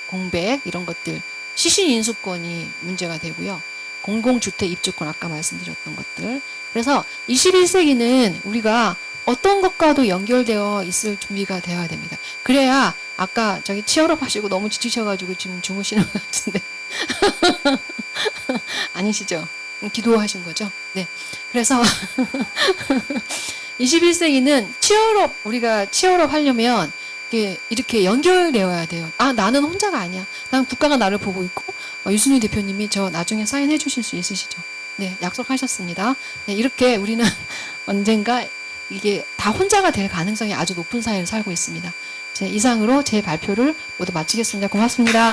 공백 이런 것들, 시신 인수권이 문제가 되고요. 공공주택 입주권 아까 말씀드렸던 것들. 그래서 21세기는 우리가 어떤 것과도 연결되어 있을 준비가 되어야 됩니다. 그래야 아까 치얼업 하시고 너무 지치셔가지고 지금 주무시는 것 같은데 아니시죠? 기도하신 거죠? 네. 그래서 21세기는 치열업, 우리가 치열업 하려면 이렇게 연결되어야 돼요. 아, 나는 혼자가 아니야. 난 국가가 나를 보고 있고, 유순희 대표님이 저 나중에 사인해 주실 수 있으시죠? 네, 약속하셨습니다. 네, 이렇게 우리는 언젠가 이게 다 혼자가 될 가능성이 아주 높은 사회를 살고 있습니다. 이상으로 제 발표를 모두 마치겠습니다. 고맙습니다.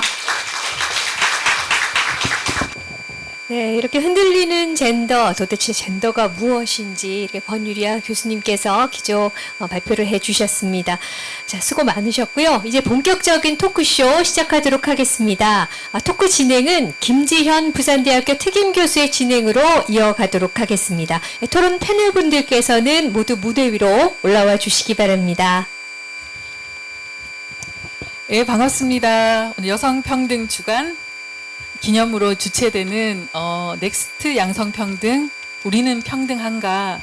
네, 이렇게 흔들리는 젠더, 도대체 젠더가 무엇인지 이렇게 권유리아 교수님께서 기조 발표를 해주셨습니다. 자, 수고 많으셨고요. 이제 본격적인 토크쇼 시작하도록 하겠습니다. 토크 진행은 김지현 부산대학교 특임교수의 진행으로 이어가도록 하겠습니다. 토론 패널분들께서는 모두 무대 위로 올라와 주시기 바랍니다. 예, 반갑습니다. 오늘 여성평등 주간 기념으로 주최되는 넥스트 양성평등 우리는 평등한가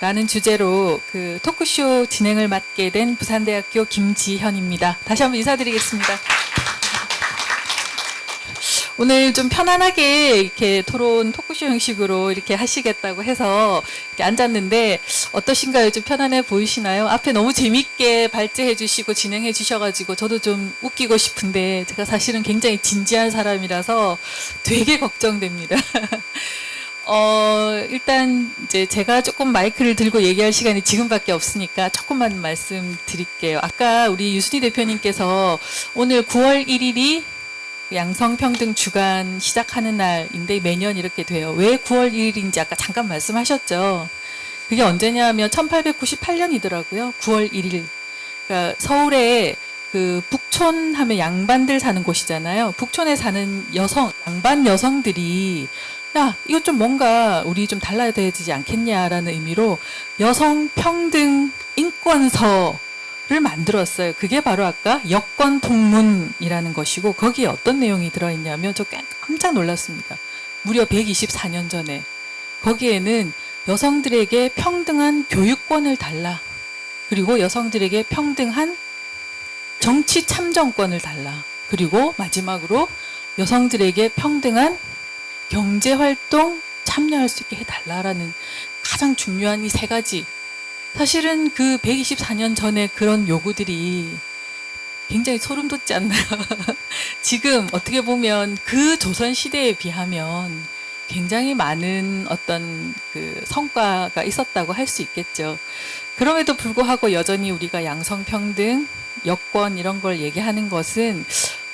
라는 주제로 그 토크쇼 진행을 맡게 된 부산대학교 김지현입니다. 다시 한번 인사드리겠습니다. 오늘 좀 편안하게 이렇게 토론 토크쇼 형식으로 이렇게 하시겠다고 해서 이렇게 앉았는데 어떠신가요? 좀 편안해 보이시나요? 앞에 너무 재밌게 발제해 주시고 진행해 주셔가지고 저도 좀 웃기고 싶은데 제가 사실은 굉장히 진지한 사람이라서 되게 걱정됩니다. 일단 이제 제가 조금 마이크를 들고 얘기할 시간이 지금밖에 없으니까 조금만 말씀드릴게요. 아까 우리 유순희 대표님께서 오늘 9월 1일이 양성평등 주간 시작하는 날인데 매년 이렇게 돼요. 왜 9월 1일인지 아까 잠깐 말씀하셨죠. 그게 언제냐면 1898년이더라고요. 9월 1일. 그러니까 서울에 그 북촌 하면 양반들 사는 곳이잖아요. 북촌에 사는 양반 여성들이 야, 이거 좀 뭔가 우리 좀 달라야 되지 않겠냐라는 의미로 여성평등 인권서 를 만들었어요. 그게 바로 아까 여권통문이라는 것이고 거기에 어떤 내용이 들어있냐면 저 깜짝 놀랐습니다. 무려 124년 전에 거기에는 여성들에게 평등한 교육권을 달라. 그리고 여성들에게 평등한 정치 참정권을 달라. 그리고 마지막으로 여성들에게 평등한 경제활동 참여할 수 있게 해달라라는 가장 중요한 이 세 가지. 사실은 그 124년 전에 그런 요구들이 굉장히 소름 돋지 않나요? 지금 어떻게 보면 그 조선 시대에 비하면 굉장히 많은 어떤 그 성과가 있었다고 할 수 있겠죠. 그럼에도 불구하고 여전히 우리가 양성평등, 여권 이런 걸 얘기하는 것은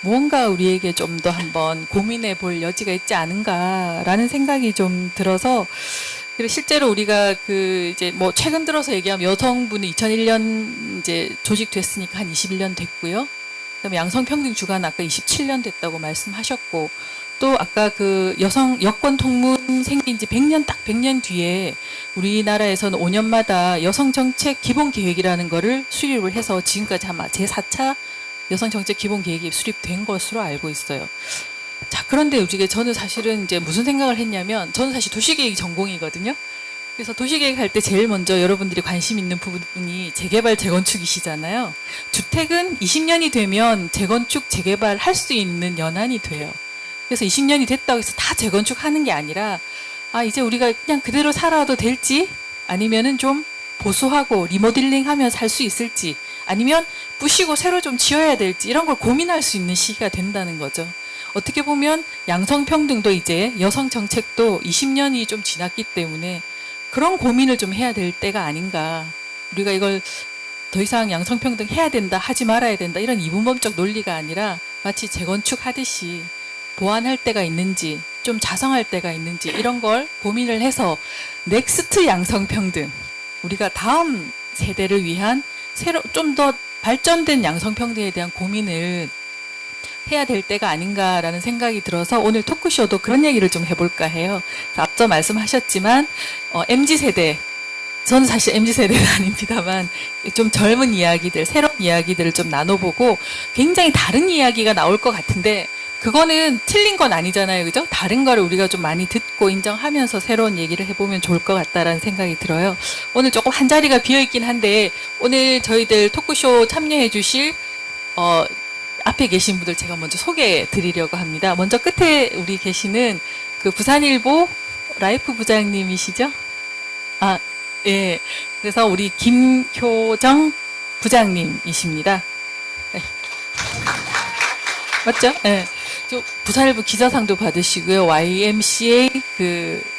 무언가 우리에게 좀 더 한번 고민해 볼 여지가 있지 않은가라는 생각이 좀 들어서 그리고 실제로 우리가 그 이제 뭐 최근 들어서 얘기하면 여성분이 2001년 이제 조직됐으니까 한 21년 됐고요. 그다음에 양성평등 주간 아까 27년 됐다고 말씀하셨고 또 아까 그 여성 여권 통문 생긴 지 100년 딱 100년 뒤에 우리나라에서는 5년마다 여성 정책 기본 계획이라는 거를 수립을 해서 지금까지 아마 제4차 여성 정책 기본 계획이 수립된 것으로 알고 있어요. 자, 그런데 요즘에 저는 사실은 이제 무슨 생각을 했냐면, 저는 사실 도시계획 전공이거든요. 그래서 도시계획 할 때 제일 먼저 여러분들이 관심 있는 부분이 재개발, 재건축이시잖아요. 주택은 20년이 되면 재건축, 재개발 할 수 있는 연한이 돼요. 그래서 20년이 됐다고 해서 다 재건축하는 게 아니라, 아, 이제 우리가 그냥 그대로 살아도 될지, 아니면은 좀 보수하고 리모델링 하면 살 수 있을지, 아니면 부시고 새로 좀 지어야 될지, 이런 걸 고민할 수 있는 시기가 된다는 거죠. 어떻게 보면 양성평등도 이제 여성 정책도 20년이 좀 지났기 때문에 그런 고민을 좀 해야 될 때가 아닌가. 우리가 이걸 더 이상 양성평등 해야 된다, 하지 말아야 된다, 이런 이분법적 논리가 아니라 마치 재건축 하듯이 보완할 때가 있는지, 좀 자성할 때가 있는지, 이런 걸 고민을 해서 넥스트 양성평등, 우리가 다음 세대를 위한 좀 더 발전된 양성평등에 대한 고민을 해야 될 때가 아닌가라는 생각이 들어서 오늘 토크쇼도 그런 얘기를 좀 해볼까 해요. 앞서 말씀하셨지만 MZ세대, 저는 사실 MZ세대는 아닙니다만 좀 젊은 이야기들, 새로운 이야기들을 좀 나눠보고 굉장히 다른 이야기가 나올 것 같은데 그거는 틀린 건 아니잖아요. 그죠? 다른 거를 우리가 좀 많이 듣고 인정하면서 새로운 얘기를 해보면 좋을 것 같다라는 생각이 들어요. 오늘 조금 한 자리가 비어있긴 한데 오늘 저희들 토크쇼 참여해 주실 앞에 계신 분들 제가 먼저 소개해 드리려고 합니다. 먼저 끝에 우리 계시는 그 부산일보 라이프 부장님이시죠? 아, 예. 그래서 우리 김효정 부장님이십니다. 네. 맞죠? 예. 저 부산일보 기자상도 받으시고요. YMCA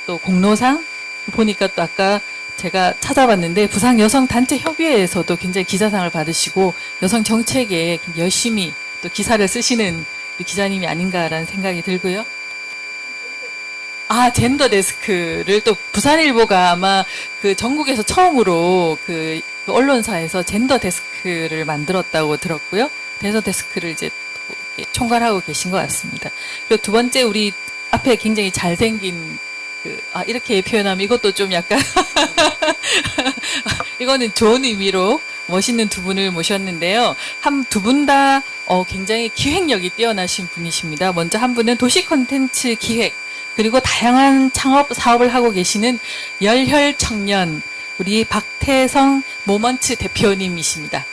또 공로상 보니까 또 아까 제가 찾아봤는데 부산 여성단체협의회에서도 굉장히 기자상을 받으시고 여성 정책에 열심히 또 기사를 쓰시는 우리 기자님이 아닌가라는 생각이 들고요. 아, 젠더 데스크를 또 부산일보가 아마 그 전국에서 처음으로 그 언론사에서 젠더 데스크를 만들었다고 들었고요. 젠더 데스크를 이제 총괄하고 계신 것 같습니다. 그리고 두 번째 우리 앞에 굉장히 잘생긴 이렇게 표현하면 이것도 좀 약간 이거는 좋은 의미로 멋있는 두 분을 모셨는데요. 두 분 다 굉장히 기획력이 뛰어나신 분이십니다. 먼저 한 분은 도시 콘텐츠 기획 그리고 다양한 창업 사업을 하고 계시는 열혈 청년 우리 박태성 모먼츠 대표님이십니다.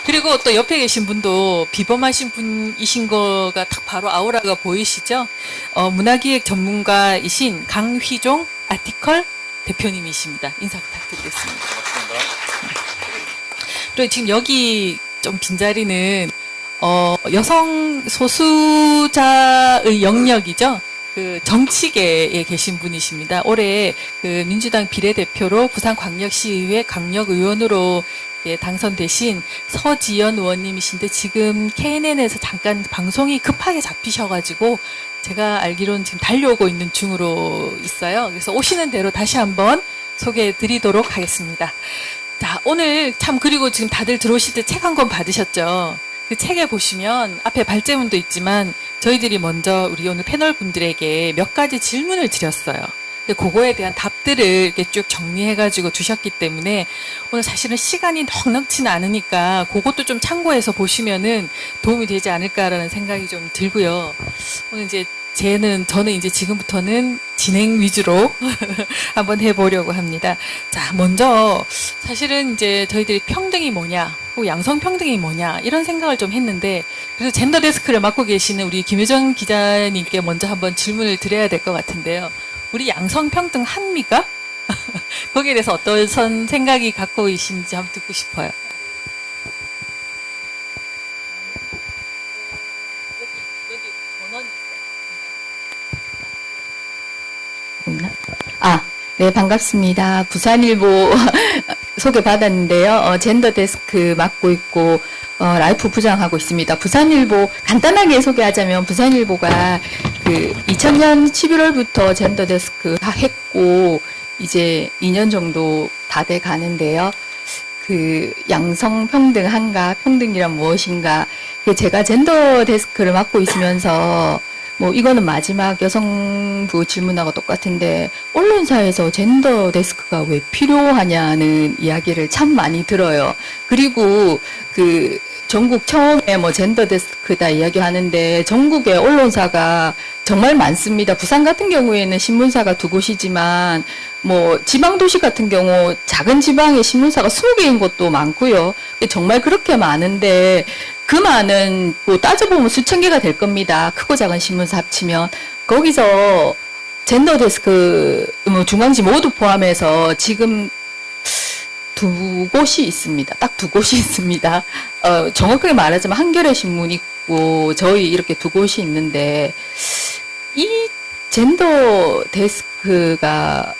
그리고 또 옆에 계신 분도 비범하신 분이신 거가 딱 바로 아우라가 보이시죠? 문화기획 전문가이신 강휘종 아티컬 대표님이십니다. 인사 부탁드리겠습니다. 그리고 지금 여기 좀 빈자리는 여성 소수자의 영역이죠. 그 정치계에 계신 분이십니다. 올해 그 민주당 비례대표로 부산광역시의회 강력의원으로 당선되신 서지연 의원님이신데 지금 KNN에서 잠깐 방송이 급하게 잡히셔가지고 제가 알기로는 지금 달려오고 있는 중으로 있어요. 그래서 오시는 대로 다시 한번 소개해 드리도록 하겠습니다. 자, 오늘 참 그리고 지금 다들 들어오실 때 책 한 권 받으셨죠? 그 책에 보시면 앞에 발제문도 있지만 저희들이 먼저 우리 오늘 패널 분들에게 몇 가지 질문을 드렸어요. 근데 그거에 대한 답들을 이렇게 쭉 정리해가지고 주셨기 때문에 오늘 사실은 시간이 넉넉치는 않으니까 그것도 좀 참고해서 보시면은 도움이 되지 않을까라는 생각이 좀 들고요. 오늘 이제 저는 이제 지금부터는 진행 위주로 한번 해보려고 합니다. 자, 먼저 사실은 이제 저희들이 평등이 뭐냐, 혹은 양성평등이 뭐냐 이런 생각을 좀 했는데 그래서 젠더 데스크를 맡고 계시는 우리 김효정 기자님께 먼저 한번 질문을 드려야 될 것 같은데요. 우리 양성평등 합니까? 거기에 대해서 어떤 생각이 갖고 계신지 한번 듣고 싶어요. 네, 반갑습니다. 부산일보 소개받았는데요. 젠더 데스크 맡고 있고, 라이프 부장하고 있습니다. 부산일보, 간단하게 소개하자면, 부산일보가 2000년 11월부터 젠더 데스크 다 했고, 이제 2년 정도 다 돼 가는데요. 양성평등한가, 평등이란 무엇인가, 제가 젠더 데스크를 맡고 있으면서, 이거는 마지막 여성부 질문하고 똑같은데, 언론사에서 젠더 데스크가 왜 필요하냐는 이야기를 참 많이 들어요. 그리고 전국 처음에 젠더 데스크다 이야기하는데, 전국에 언론사가 정말 많습니다. 부산 같은 경우에는 신문사가 2곳이지만, 지방도시 같은 경우 작은 지방에 신문사가 20개인 곳도 많고요. 정말 그렇게 많은데, 그 많은, 따져보면 수천 개가 될 겁니다. 크고 작은 신문사 합치면. 거기서 젠더 데스크, 중앙지 모두 포함해서 지금 2곳이 있습니다. 딱 2곳이 있습니다. 정확하게 말하자면 한겨레 신문 있고, 저희 이렇게 2곳이 있는데, 이 젠더 데스크가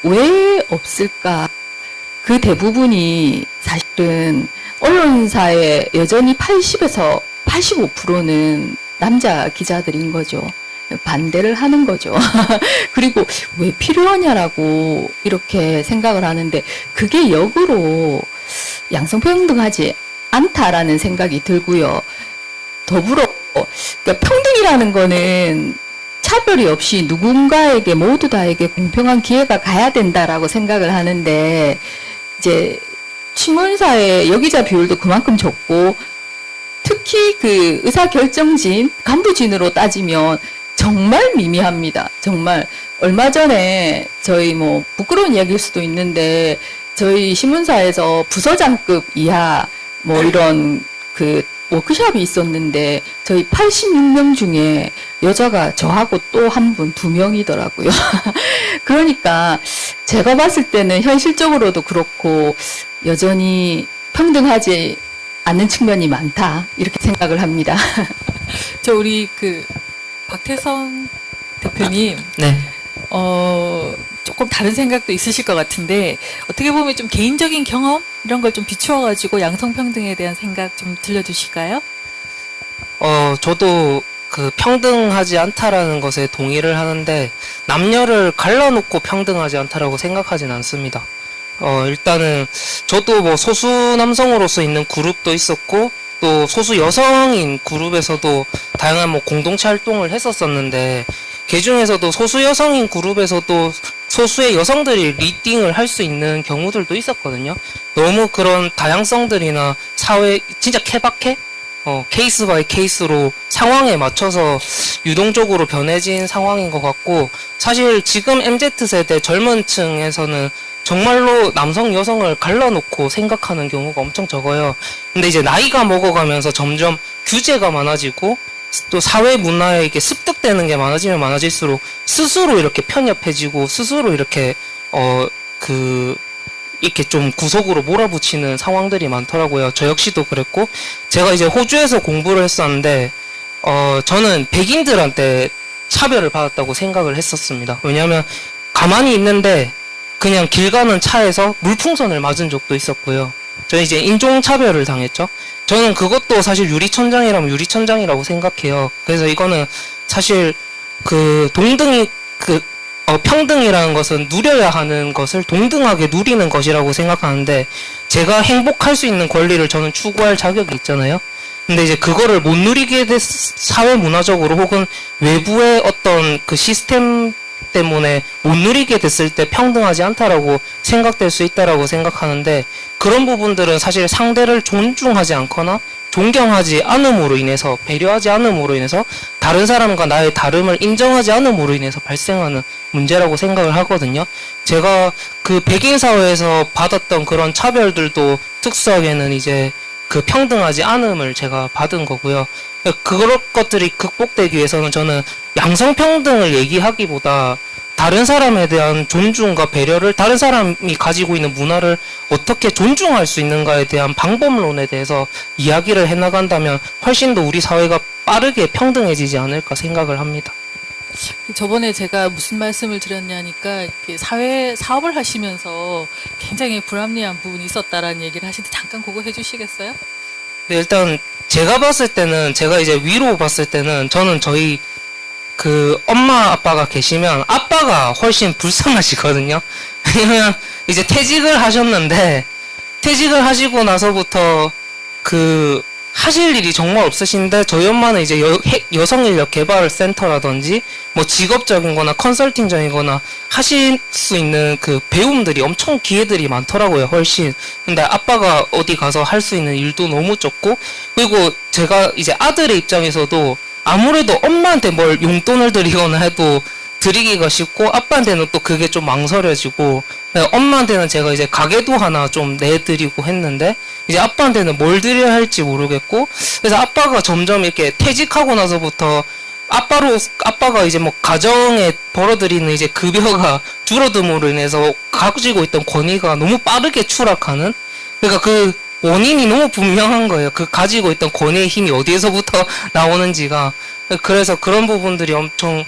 왜 없을까? 그 대부분이 사실은 언론사에 여전히 80에서 85%는 남자 기자들인 거죠. 반대를 하는 거죠. 그리고 왜 필요하냐라고 이렇게 생각을 하는데 그게 역으로 양성평등하지 않다라는 생각이 들고요. 더불어 그러니까 평등이라는 거는 차별이 없이 누군가에게 모두 다에게 공평한 기회가 가야 된다라고 생각을 하는데 이제 신문사의 여기자 비율도 그만큼 적고 특히 의사결정진, 간부진으로 따지면 정말 미미합니다. 정말 얼마 전에 저희 부끄러운 이야기일 수도 있는데 저희 신문사에서 부서장급 이하 이런 워크숍이 있었는데 저희 86명 중에 여자가 저하고 또 한 분 2명이더라고요. 그러니까 제가 봤을 때는 현실적으로도 그렇고 여전히 평등하지 않는 측면이 많다 이렇게 생각을 합니다. 저 우리 박태성 대표님 네. 조금 다른 생각도 있으실 것 같은데 어떻게 보면 좀 개인적인 경험 이런 걸 좀 비추어 가지고 양성평등에 대한 생각 좀 들려주실까요? 저도 그 평등하지 않다라는 것에 동의를 하는데 남녀를 갈라놓고 평등하지 않다라고 생각하진 않습니다. 일단은 저도 뭐 소수 남성으로서 있는 그룹도 있었고 또 소수 여성인 그룹에서도 다양한 뭐 공동체 활동을 했었었는데 그 중에서도 소수 여성인 그룹에서도 소수의 여성들이 리딩을 할 수 있는 경우들도 있었거든요. 너무 그런 다양성들이나 사회 진짜 케바케? 케이스 바이 케이스로 상황에 맞춰서 유동적으로 변해진 상황인 것 같고 사실 지금 MZ세대 젊은 층에서는 정말로 남성, 여성을 갈라놓고 생각하는 경우가 엄청 적어요. 근데 이제 나이가 먹어가면서 점점 규제가 많아지고 또 사회 문화에 이렇게 습득되는 게 많아지면 많아질수록 스스로 이렇게 편협해지고 스스로 이렇게 이렇게 좀 구석으로 몰아붙이는 상황들이 많더라고요. 저 역시도 그랬고 제가 이제 호주에서 공부를 했었는데 저는 백인들한테 차별을 받았다고 생각을 했었습니다. 왜냐하면 가만히 있는데 그냥 길 가는 차에서 물풍선을 맞은 적도 있었고요. 저는 이제 인종차별을 당했죠. 저는 그것도 사실 유리천장이라면 유리천장이라고 생각해요. 그래서 이거는 사실 평등이라는 것은 누려야 하는 것을 동등하게 누리는 것이라고 생각하는데 제가 행복할 수 있는 권리를 저는 추구할 자격이 있잖아요. 근데 이제 그거를 못 누리게 사회 문화적으로 혹은 외부의 어떤 그 시스템 때문에 못 누리게 됐을 때 평등하지 않다라고 생각될 수 있다라고 생각하는데 그런 부분들은 사실 상대를 존중하지 않거나 존경하지 않음으로 인해서 배려하지 않음으로 인해서 다른 사람과 나의 다름을 인정하지 않음으로 인해서 발생하는 문제라고 생각을 하거든요. 제가 그 백인 사회에서 받았던 그런 차별들도 특수하게는 이제 그 평등하지 않음을 제가 받은 거고요. 그런 것들이 극복되기 위해서는 저는 양성평등을 얘기하기보다 다른 사람에 대한 존중과 배려를 다른 사람이 가지고 있는 문화를 어떻게 존중할 수 있는가에 대한 방법론에 대해서 이야기를 해나간다면 훨씬 더 우리 사회가 빠르게 평등해지지 않을까 생각을 합니다. 저번에 제가 무슨 말씀을 드렸냐니까 이렇게 사회 사업을 하시면서 굉장히 불합리한 부분이 있었다라는 얘기를 하시는데 잠깐 그거 해주시겠어요? 네, 일단 제가 봤을 때는 제가 이제 위로 봤을 때는 저는 저희 그 엄마 아빠가 계시면 아빠가 훨씬 불쌍하시거든요. 왜냐면 이제 퇴직을 하셨는데 퇴직을 하시고 나서부터 그 하실 일이 정말 없으신데 저희 엄마는 이제 여성인력 개발 센터라든지 뭐 직업적인 거나 컨설팅적인 거나 하실 수 있는 그 배움들이 엄청 기회들이 많더라고요, 훨씬. 근데 아빠가 어디 가서 할 수 있는 일도 너무 적고 그리고 제가 이제 아들의 입장에서도 아무래도 엄마한테 뭘 용돈을 드리거나 해도 드리기가 쉽고 아빠한테는 또 그게 좀 망설여지고 엄마한테는 제가 이제 가게도 하나 좀 내드리고 했는데 이제 아빠한테는 뭘 드려야 할지 모르겠고 그래서 아빠가 점점 이렇게 퇴직하고 나서부터 아빠가 이제 뭐 가정에 벌어들이는 이제 급여가 줄어듦으로 인해서 가지고 있던 권위가 너무 빠르게 추락하는 그러니까 그 원인이 너무 분명한 거예요. 그 가지고 있던 권위의 힘이 어디에서부터 나오는지가. 그래서 그런 부분들이 엄청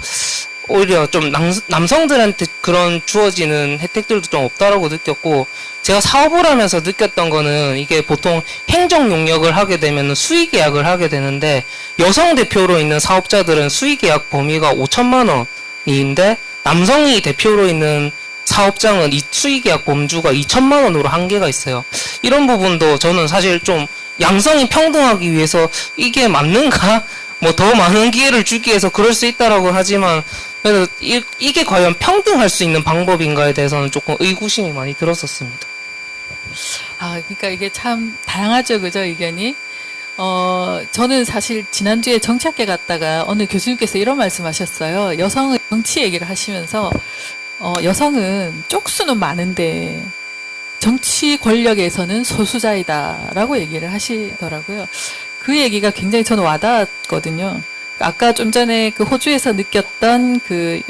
오히려 좀 남성들한테 그런 주어지는 혜택들도 좀 없다라고 느꼈고 제가 사업을 하면서 느꼈던 거는 이게 보통 행정 용역을 하게 되면 수의계약을 하게 되는데 여성 대표로 있는 사업자들은 수의계약 범위가 5천만 원인데 남성이 대표로 있는 사업장은 이 수의계약 범주가 2천만 원으로 한계가 있어요. 이런 부분도 저는 사실 좀 양성이 평등하기 위해서 이게 맞는가? 뭐 더 많은 기회를 주기 위해서 그럴 수 있다라고 하지만 그래서 이게 과연 평등할 수 있는 방법인가에 대해서는 조금 의구심이 많이 들었었습니다. 그러니까 이게 참 다양하죠, 그죠, 의견이? 저는 사실 지난주에 정치학회 갔다가 어느 교수님께서 이런 말씀하셨어요. 여성의 정치 얘기를 하시면서 여성은 쪽수는 많은데 정치 권력에서는 소수자이다라고 얘기를 하시더라고요. 그 얘기가 굉장히 저는 와닿았거든요. 아까 좀 전에 그 호주에서 느꼈던 그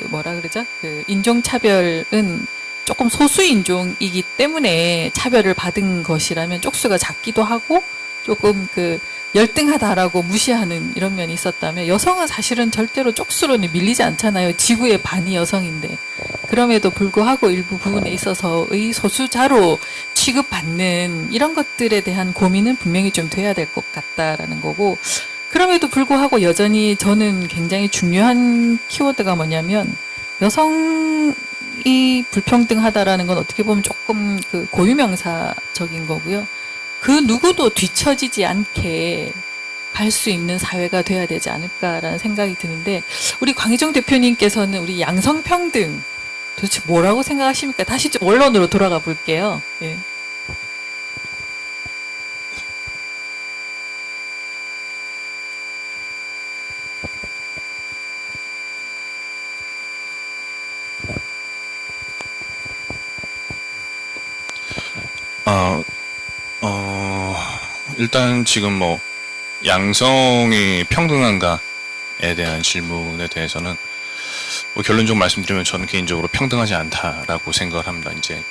뭐라 그러죠? 그 인종차별은 조금 소수 인종이기 때문에 차별을 받은 것이라면 쪽수가 작기도 하고 조금 그 열등하다라고 무시하는 이런 면이 있었다면 여성은 사실은 절대로 쪽수로는 밀리지 않잖아요. 지구의 반이 여성인데. 그럼에도 불구하고 일부 부분에 있어서의 소수자로 취급받는 이런 것들에 대한 고민은 분명히 좀 돼야 될 것 같다라는 거고, 그럼에도 불구하고 여전히 저는 굉장히 중요한 키워드가 뭐냐면 여성이 불평등하다라는 건 어떻게 보면 조금 그 고유명사적인 거고요. 그 누구도 뒤처지지 않게 갈 수 있는 사회가 돼야 되지 않을까라는 생각이 드는데, 우리 광희정 대표님께서는 우리 양성평등 도대체 뭐라고 생각하십니까? 다시 좀 원론으로 돌아가 볼게요. 예. 일단 지금 뭐 양성이 평등한가에 대한 질문에 대해서는 뭐 결론적으로 말씀드리면 저는 개인적으로 평등하지 않다라고 생각을 합니다. 이제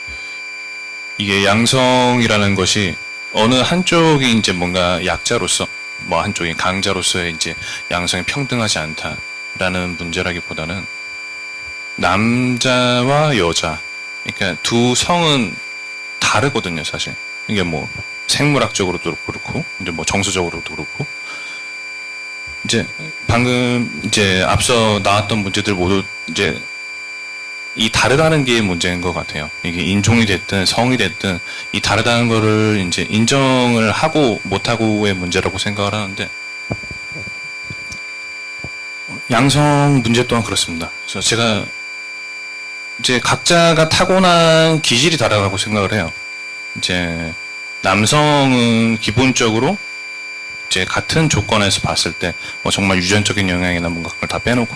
이게 양성이라는 것이 어느 한쪽이 이제 뭔가 약자로서 뭐 한쪽이 강자로서의 이제 양성이 평등하지 않다라는 문제라기보다는 남자와 여자, 그러니까 두 성은 다르거든요, 사실. 이게 뭐 생물학적으로도 그렇고 이제 뭐 정서적으로도 그렇고, 이제 방금 이제 앞서 나왔던 문제들 모두 이제 이 다르다는 게 문제인 것 같아요. 이게 인종이 됐든 성이 됐든 이 다르다는 거를 이제 인정을 하고 못하고의 문제라고 생각을 하는데, 양성 문제 또한 그렇습니다. 그래서 제가 이제 각자가 타고난 기질이 다르다고 생각을 해요. 이제 남성은 기본적으로 이제 같은 조건에서 봤을 때 뭐 정말 유전적인 영향이나 뭔가 그걸 다 빼놓고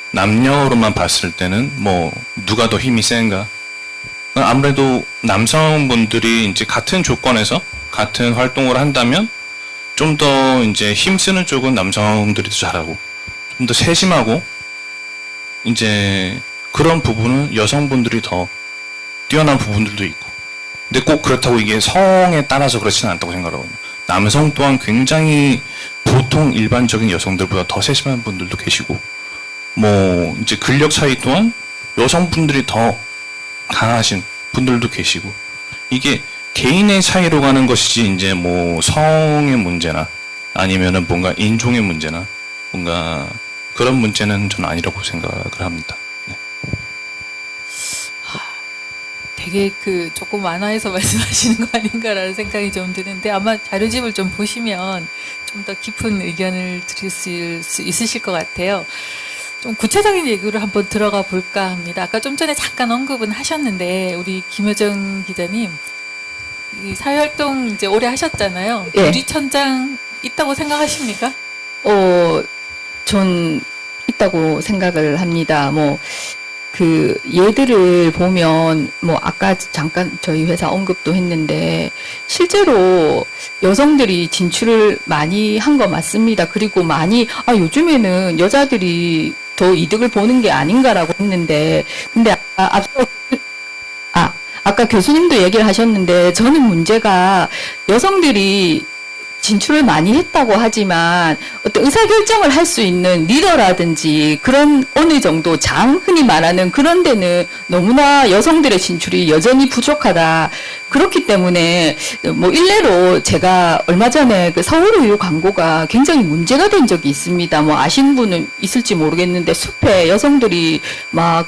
남녀로만 봤을 때는 뭐 누가 더 힘이 센가, 아무래도 남성분들이 이제 같은 조건에서 같은 활동을 한다면 좀 더 이제 힘쓰는 쪽은 남성들이 더 잘하고 좀 더 세심하고 이제 그런 부분은 여성분들이 더 뛰어난 부분들도 있고, 근데 꼭 그렇다고 이게 성에 따라서 그렇지는 않다고 생각하거든요. 남성 또한 굉장히 보통 일반적인 여성들보다 더 세심한 분들도 계시고, 뭐 이제 근력 차이 또한 여성분들이 더 강하신 분들도 계시고, 이게 개인의 차이로 가는 것이지 이제 뭐 성의 문제나 아니면은 뭔가 인종의 문제나 뭔가 그런 문제는 저는 아니라고 생각을 합니다. 네. 되게 그 조금 완화해서 말씀하시는 거 아닌가라는 생각이 좀 드는데, 아마 자료집을 좀 보시면 좀 더 깊은 의견을 드릴 수 있으실 것 같아요. 좀 구체적인 얘기를 한번 들어가 볼까 합니다. 아까 좀 전에 잠깐 언급은 하셨는데, 우리 김효정 기자님, 이 사회활동 이제 오래 하셨잖아요. 예. 유리천장 있다고 생각하십니까? 전 있다고 생각을 합니다. 뭐, 그, 예들을 보면, 뭐, 아까 잠깐 저희 회사 언급도 했는데, 실제로 여성들이 진출을 많이 한 거 맞습니다. 그리고 많이, 요즘에는 여자들이 더 이득을 보는 게 아닌가라고 했는데, 근데 아까 교수님도 얘기를 하셨는데, 저는 문제가 여성들이 진출을 많이 했다고 하지만 어떤 의사결정을 할 수 있는 리더라든지 그런 어느 정도 흔히 말하는 그런 데는 너무나 여성들의 진출이 여전히 부족하다. 그렇기 때문에 뭐 일례로 제가 얼마 전에 그 서울우유 광고가 굉장히 문제가 된 적이 있습니다. 뭐 아시는 분은 있을지 모르겠는데, 숲에 여성들이 막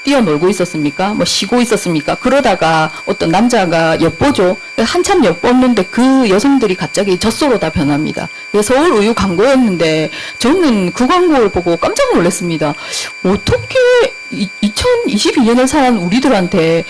뛰어놀고 있었습니까? 뭐 쉬고 있었습니까? 그러다가 어떤 남자가 엿보죠. 한참 엿봤는데 그 여성들이 갑자기 젖소로 다 변합니다. 서울 우유 광고였는데 저는 그 광고를 보고 깜짝 놀랐습니다. 어떻게 2022년을 산 우리들한테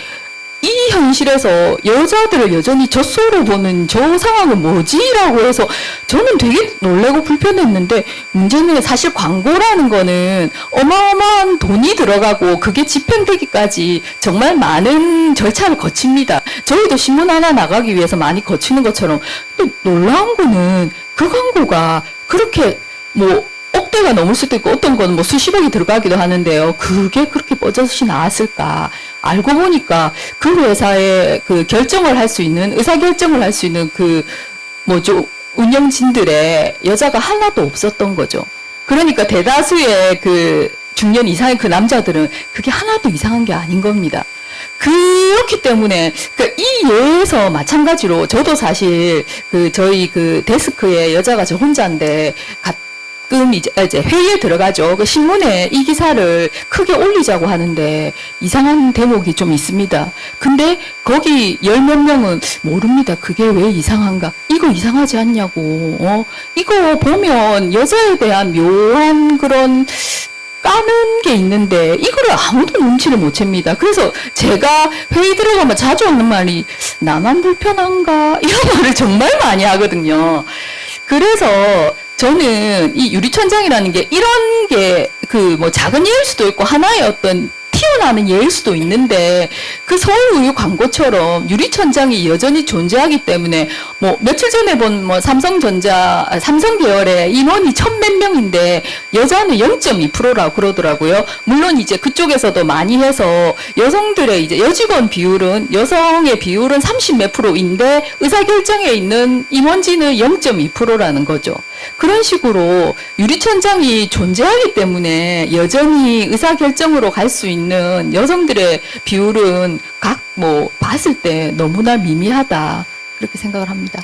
이 현실에서 여자들을 여전히 젖소로 보는 저 상황은 뭐지라고 해서 저는 되게 놀라고 불편했는데, 문제는 사실 광고라는 거는 어마어마한 돈이 들어가고 그게 집행되기까지 정말 많은 절차를 거칩니다. 저희도 신문 하나 나가기 위해서 많이 거치는 것처럼. 또 놀라운 거는 그 광고가 그렇게 뭐 억대가 넘을 수도 있고 어떤 건 뭐 수십억이 들어가기도 하는데요. 그게 그렇게 뻗어서 나왔을까? 알고 보니까 그 회사의 그 결정을 할 수 있는 의사 결정을 할 수 있는 그 뭐죠 운영진들의 여자가 하나도 없었던 거죠. 그러니까 대다수의 그 중년 이상의 그 남자들은 그게 하나도 이상한 게 아닌 겁니다. 그렇기 때문에 이 예에서 마찬가지로 저도 사실 그 저희 그 데스크에 여자가 저 혼자인데 가끔 이제 회의에 들어가죠. 그 신문에 이 기사를 크게 올리자고 하는데 이상한 대목이 좀 있습니다. 근데 거기 열 몇 명은 모릅니다. 그게 왜 이상한가? 이거 이상하지 않냐고. 이거 보면 여자에 대한 묘한 그런 까는 게 있는데 이거를 아무도 눈치를 못 챕니다. 그래서 제가 회의 들어가면 자주 하는 말이 나만 불편한가? 이런 말을 정말 많이 하거든요. 그래서 저는 이 유리천장이라는 게 이런 게 그 뭐 작은 예일 수도 있고 하나의 어떤 튀어나오는 예일 수도 있는데 그 서울우유 광고처럼 유리천장이 여전히 존재하기 때문에 뭐 며칠 전에 본 뭐 삼성 계열의 인원이 1000몇 명인데 여자는 0.2%라고 그러더라고요. 물론 이제 그쪽에서도 많이 해서 여성들의 이제 여직원 비율은 여성의 비율은 30몇 %인데 의사결정에 있는 임원진은 0.2%라는 거죠. 그런 식으로 유리천장이 존재하기 때문에 여전히 의사결정으로 갈 수 있는 여성들의 비율은 각 뭐 봤을 때 너무나 미미하다. 그렇게 생각을 합니다.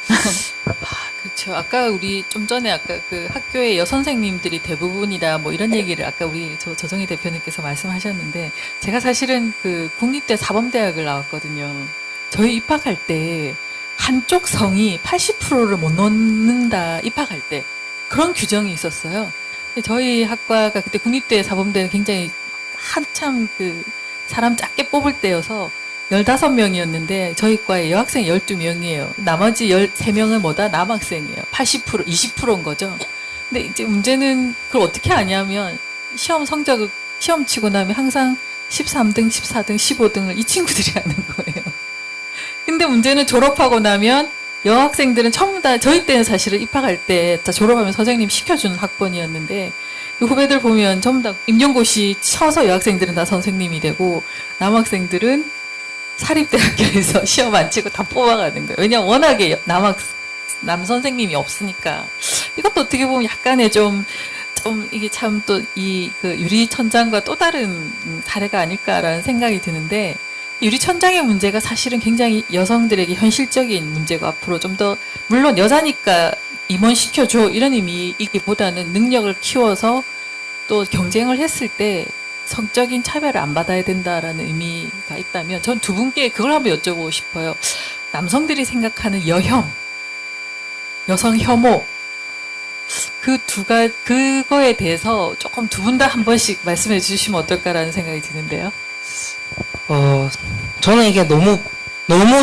그렇죠. 아까 우리 좀 전에 아까 그 학교의 여선생님들이 대부분이다 뭐 이런 얘기를 아까 우리 조정희 대표님께서 말씀하셨는데 제가 사실은 그 국립대 사범대학을 나왔거든요. 저희 입학할 때 한쪽 성이 80%를 못 넣는다 입학할 때 그런 규정이 있었어요. 근데 저희 학과가 그때 국립대 사범대는 굉장히 한참 그 사람 작게 뽑을 때여서 15명이었는데 저희 과에 여학생이 12명이에요. 나머지 13명은 뭐다? 남학생이에요. 80%, 20%인 거죠. 근데 이제 문제는 그걸 어떻게 아냐면 시험 성적을 시험 치고 나면 항상 13등, 14등, 15등을 이 친구들이 하는 거예요. 근데 문제는 졸업하고 나면 여학생들은 전부 다 저희 때는 사실은 입학할 때 졸업하면 선생님 시켜주는 학번이었는데 이 후배들 보면 전부 다 임용고시 쳐서 여학생들은 다 선생님이 되고 남학생들은 사립대학교에서 시험 안 치고 다 뽑아가는 거예요. 왜냐면 워낙에 남 선생님이 없으니까. 이것도 어떻게 보면 약간의 좀 이게 참 또 이 그 유리천장과 또 다른 사례가 아닐까라는 생각이 드는데 유리천장의 문제가 사실은 굉장히 여성들에게 현실적인 문제고 앞으로 좀 더 물론 여자니까 임원시켜줘 이런 의미이기보다는 능력을 키워서 또 경쟁을 했을 때 성적인 차별을 안 받아야 된다라는 의미가 있다면 전 두 분께 그걸 한번 여쭤보고 싶어요. 남성들이 생각하는 여혐, 여성 혐오 그거에 대해서 조금 두 분 다 한 번씩 말씀해 주시면 어떨까라는 생각이 드는데요. 저는 이게 너무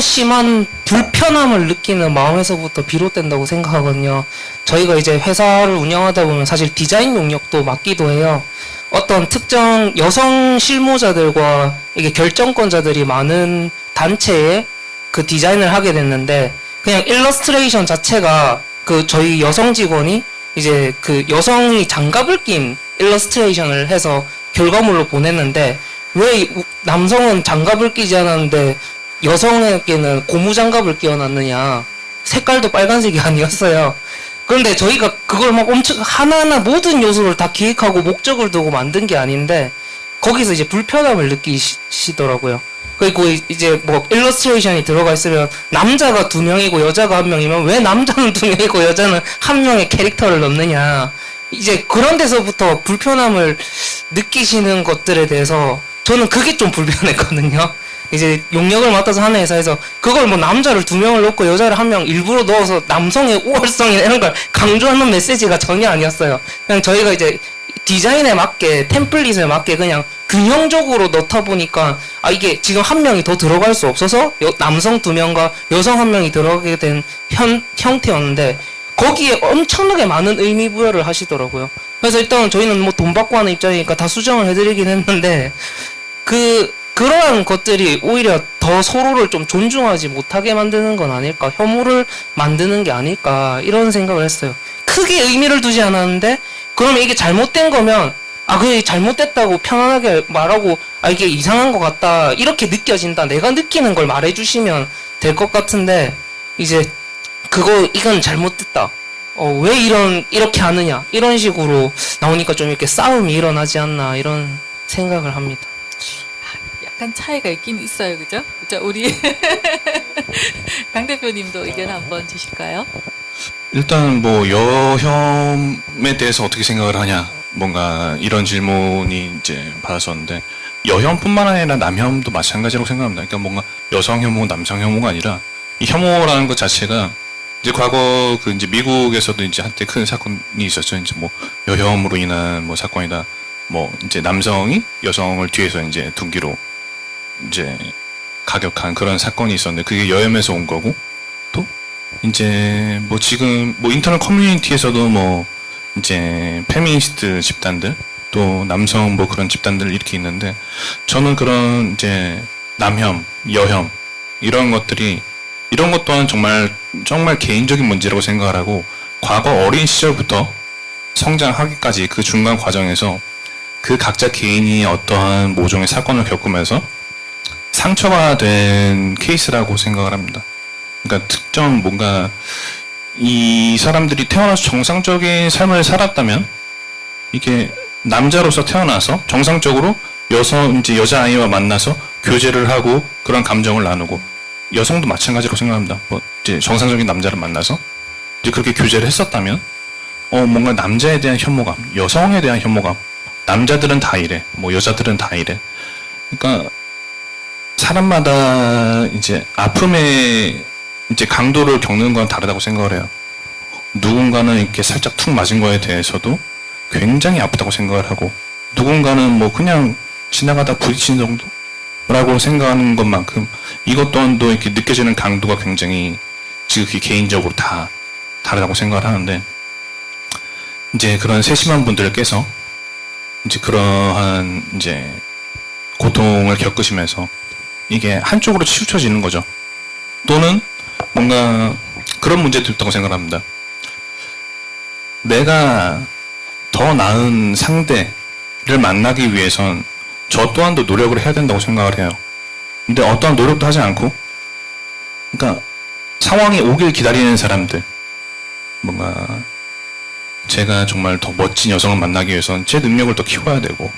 심한 불편함을 느끼는 마음에서부터 비롯된다고 생각하거든요. 저희가 이제 회사를 운영하다 보면 사실 디자인 용역도 맡기도 해요. 어떤 특정 여성 실무자들과 이게 결정권자들이 많은 단체에 그 디자인을 하게 됐는데 그냥 일러스트레이션 자체가 그 저희 여성 직원이 이제 그 여성이 장갑을 낀 일러스트레이션을 해서 결과물로 보냈는데 왜 남성은 장갑을 끼지 않았는데 여성에게는 고무장갑을 끼워놨느냐. 색깔도 빨간색이 아니었어요. 그런데 저희가 그걸 막 엄청 하나하나 모든 요소를 다 기획하고 목적을 두고 만든 게 아닌데 거기서 이제 불편함을 느끼시더라고요. 그리고 이제 뭐 일러스트레이션이 들어가 있으면 남자가 2명이고 여자가 1명이면 왜 남자는 2명이고 여자는 1명의 캐릭터를 넣느냐. 이제 그런 데서부터 불편함을 느끼시는 것들에 대해서 저는 그게 좀 불편했거든요. 이제 용역을 맡아서 하는 회사에서 그걸 뭐 남자를 2명을 넣고 여자를 1명 일부러 넣어서 남성의 우월성이나 이런 걸 강조하는 메시지가 전혀 아니었어요. 그냥 저희가 이제 디자인에 맞게 템플릿에 맞게 그냥 균형적으로 넣다 보니까 이게 지금 1명이 더 들어갈 수 없어서 남성 2명과 여성 1명이 들어가게 된 형태였는데 거기에 엄청나게 많은 의미 부여를 하시더라고요. 그래서 일단 저희는 뭐 돈 받고 하는 입장이니까 다 수정을 해드리긴 했는데 그러한 것들이 오히려 더 서로를 좀 존중하지 못하게 만드는 건 아닐까, 혐오를 만드는 게 아닐까 이런 생각을 했어요. 크게 의미를 두지 않았는데 그러면 이게 잘못된 거면 그게 잘못됐다고 편안하게 말하고 이게 이상한 것 같다 이렇게 느껴진다 내가 느끼는 걸 말해주시면 될 것 같은데 이제 이건 잘못됐다 왜 이렇게 하느냐 이런 식으로 나오니까 좀 이렇게 싸움이 일어나지 않나 이런 생각을 합니다. 약간 차이가 있긴 있어요, 그죠? 우리 강 대표님도 의견 한번 주실까요? 일단 뭐 여혐에 대해서 어떻게 생각을 하냐 뭔가 이런 질문이 이제 받았었는데 여혐뿐만 아니라 남혐도 마찬가지라고 생각합니다. 그러니까 뭔가 여성 혐오, 남성 혐오가 아니라 이 혐오라는 것 자체가 이제 과거 이제 미국에서도 이제 한때 큰 사건이 있었죠. 이제 뭐 여혐으로 인한 뭐 사건이다. 뭐 이제 남성이 여성을 뒤에서 이제 둔기로 이제 가격한 그런 사건이 있었는데 그게 여혐에서 온 거고 또 이제 뭐 지금 뭐 인터넷 커뮤니티에서도 뭐 이제 페미니스트 집단들 또 남성 뭐 그런 집단들 이렇게 있는데 저는 그런 이제 남혐, 여혐 이런 것 또한 정말 개인적인 문제라고 생각을 하고 과거 어린 시절부터 성장하기까지 그 중간 과정에서 그 각자 개인이 어떠한 모종의 사건을 겪으면서 상처가 된 케이스라고 생각을 합니다. 그러니까 특정 뭔가 이 사람들이 태어나서 정상적인 삶을 살았다면 이게 남자로서 태어나서 정상적으로 이제 여자아이와 만나서 교제를 하고 그런 감정을 나누고 여성도 마찬가지로 생각합니다. 뭐 이제 정상적인 남자를 만나서 이제 그렇게 교제를 했었다면 뭔가 남자에 대한 혐오감, 여성에 대한 혐오감, 남자들은 다 이래, 뭐 여자들은 다 이래. 그러니까 사람마다 이제 아픔의 이제 강도를 겪는 건 다르다고 생각을 해요. 누군가는 이렇게 살짝 툭 맞은 거에 대해서도 굉장히 아프다고 생각을 하고, 누군가는 뭐 그냥 지나가다 부딪힌 정도라고 생각하는 것만큼 이것 또한도 이렇게 느껴지는 강도가 굉장히 지극히 개인적으로 다 다르다고 생각을 하는데, 이제 그런 세심한 분들께서 이제 그러한 이제 고통을 겪으시면서 이게 한쪽으로 치우쳐지는 거죠. 또는 뭔가 그런 문제도 있다고 생각합니다. 내가 더 나은 상대를 만나기 위해선 저 또한도 노력을 해야 된다고 생각을 해요. 근데 어떠한 노력도 하지 않고, 그러니까 상황이 오길 기다리는 사람들, 뭔가 제가 정말 더 멋진 여성을 만나기 위해선 제 능력을 더 키워야 되고,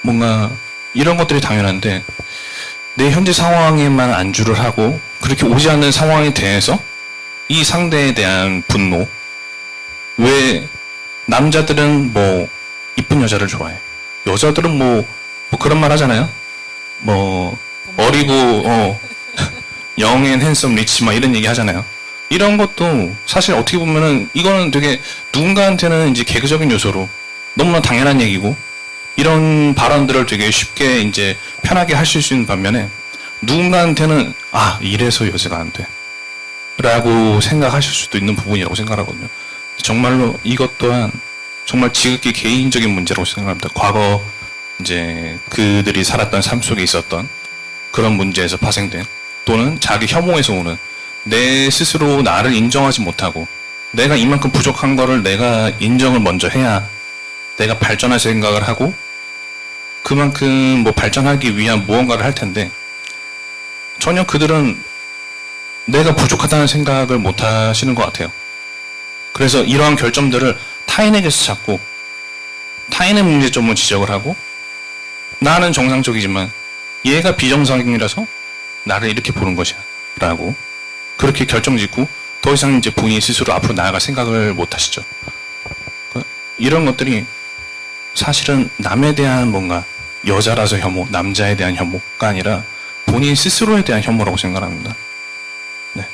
뭔가 이런 것들이 당연한데 내 현재 상황에만 안주를 하고 그렇게 오지 않는 상황에 대해서 이 상대에 대한 분노, 왜 남자들은 뭐 이쁜 여자를 좋아해, 여자들은 뭐 그런 말 하잖아요. 뭐 어리고 young and handsome rich 막 이런 얘기 하잖아요. 이런 것도 사실 어떻게 보면은 이거는 되게 누군가한테는 이제 개그적인 요소로 너무나 당연한 얘기고, 이런 발언들을 되게 쉽게 이제 편하게 하실 수 있는 반면에 누군가한테는 이래서 여자가 안 돼 라고 생각하실 수도 있는 부분이라고 생각하거든요. 정말로 이것 또한 정말 지극히 개인적인 문제라고 생각합니다. 과거 이제 그들이 살았던 삶 속에 있었던 그런 문제에서 파생된, 또는 자기 혐오에서 오는, 내 스스로 나를 인정하지 못하고 내가 이만큼 부족한 거를 내가 인정을 먼저 해야 내가 발전할 생각을 하고 그만큼 뭐 발전하기 위한 무언가를 할 텐데, 전혀 그들은 내가 부족하다는 생각을 못 하시는 것 같아요. 그래서 이러한 결점들을 타인에게서 찾고 타인의 문제점을 지적을 하고, 나는 정상적이지만 얘가 비정상이라서 나를 이렇게 보는 것이야 라고 그렇게 결정짓고 더 이상 이제 본인 스스로 앞으로 나아갈 생각을 못 하시죠. 이런 것들이 사실은 남에 대한 뭔가 여자라서 혐오, 남자에 대한 혐오가 아니라 본인 스스로에 대한 혐오라고 생각합니다. 네,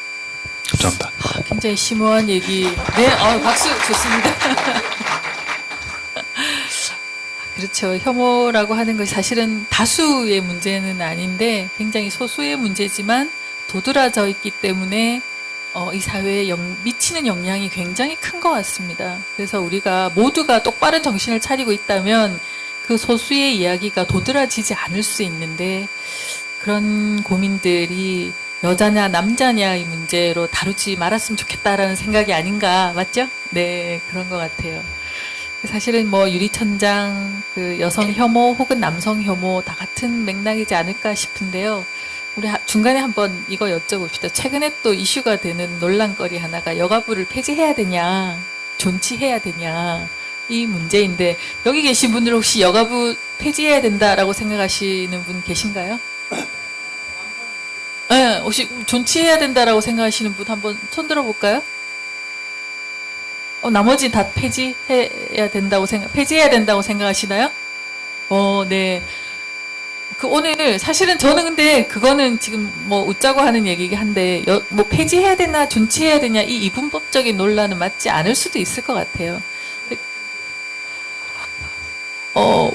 감사합니다. 굉장히 심오한 얘기. 네, 박수 좋습니다. 그렇죠. 혐오라고 하는 것이 사실은 다수의 문제는 아닌데 굉장히 소수의 문제지만 도드라져 있기 때문에 이 사회에 미치는 영향이 굉장히 큰 것 같습니다. 그래서 우리가 모두가 똑바른 정신을 차리고 있다면 그 소수의 이야기가 도드라지지 않을 수 있는데, 그런 고민들이 여자냐 남자냐 이 문제로 다루지 말았으면 좋겠다라는 생각이 아닌가, 맞죠? 네, 그런 것 같아요. 사실은 뭐 유리천장, 그 여성 혐오 혹은 남성 혐오 다 같은 맥락이지 않을까 싶은데요. 우리 중간에 한번 이거 여쭤봅시다. 최근에 또 이슈가 되는 논란거리 하나가 여가부를 폐지해야 되냐, 존치해야 되냐 이 문제인데, 여기 계신 분들 혹시 여가부 폐지해야 된다라고 생각하시는 분 계신가요? 네, 혹시 존치해야 된다라고 생각하시는 분 한번 손 들어볼까요? 나머지 다 폐지해야 된다고 생각하시나요? 네. 오늘 사실은 저는 근데 그거는 지금 뭐 웃자고 하는 얘기긴 한데, 뭐 폐지해야 되나 존치해야 되냐 이 이분법적인 논란은 맞지 않을 수도 있을 것 같아요.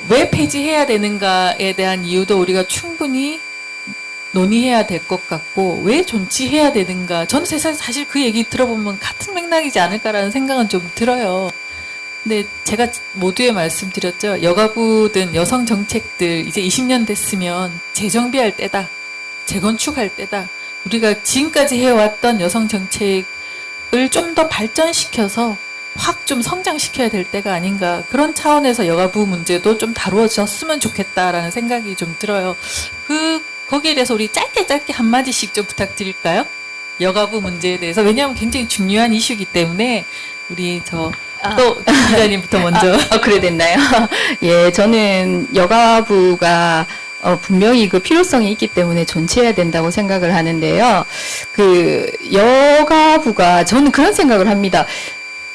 왜 폐지해야 되는가에 대한 이유도 우리가 충분히 논의해야 될 것 같고, 왜 존치해야 되는가, 저는 사실 그 얘기 들어보면 같은 맥락이지 않을까라는 생각은 좀 들어요. 근데 제가 모두에 말씀드렸죠. 여가부든 여성 정책들 이제 20년 됐으면 재정비할 때다, 재건축할 때다. 우리가 지금까지 해왔던 여성 정책을 좀 더 발전시켜서 확 좀 성장시켜야 될 때가 아닌가, 그런 차원에서 여가부 문제도 좀 다루어졌으면 좋겠다라는 생각이 좀 들어요. 거기에 대해서 우리 짧게 한마디씩 좀 부탁드릴까요? 여가부 문제에 대해서. 왜냐하면 굉장히 중요한 이슈이기 때문에 우리 또 기자님부터 먼저. 그래 됐나요? 예, 저는 여가부가 분명히 그 필요성이 있기 때문에 존치해야 된다고 생각을 하는데요. 그 여가부가, 저는 그런 생각을 합니다.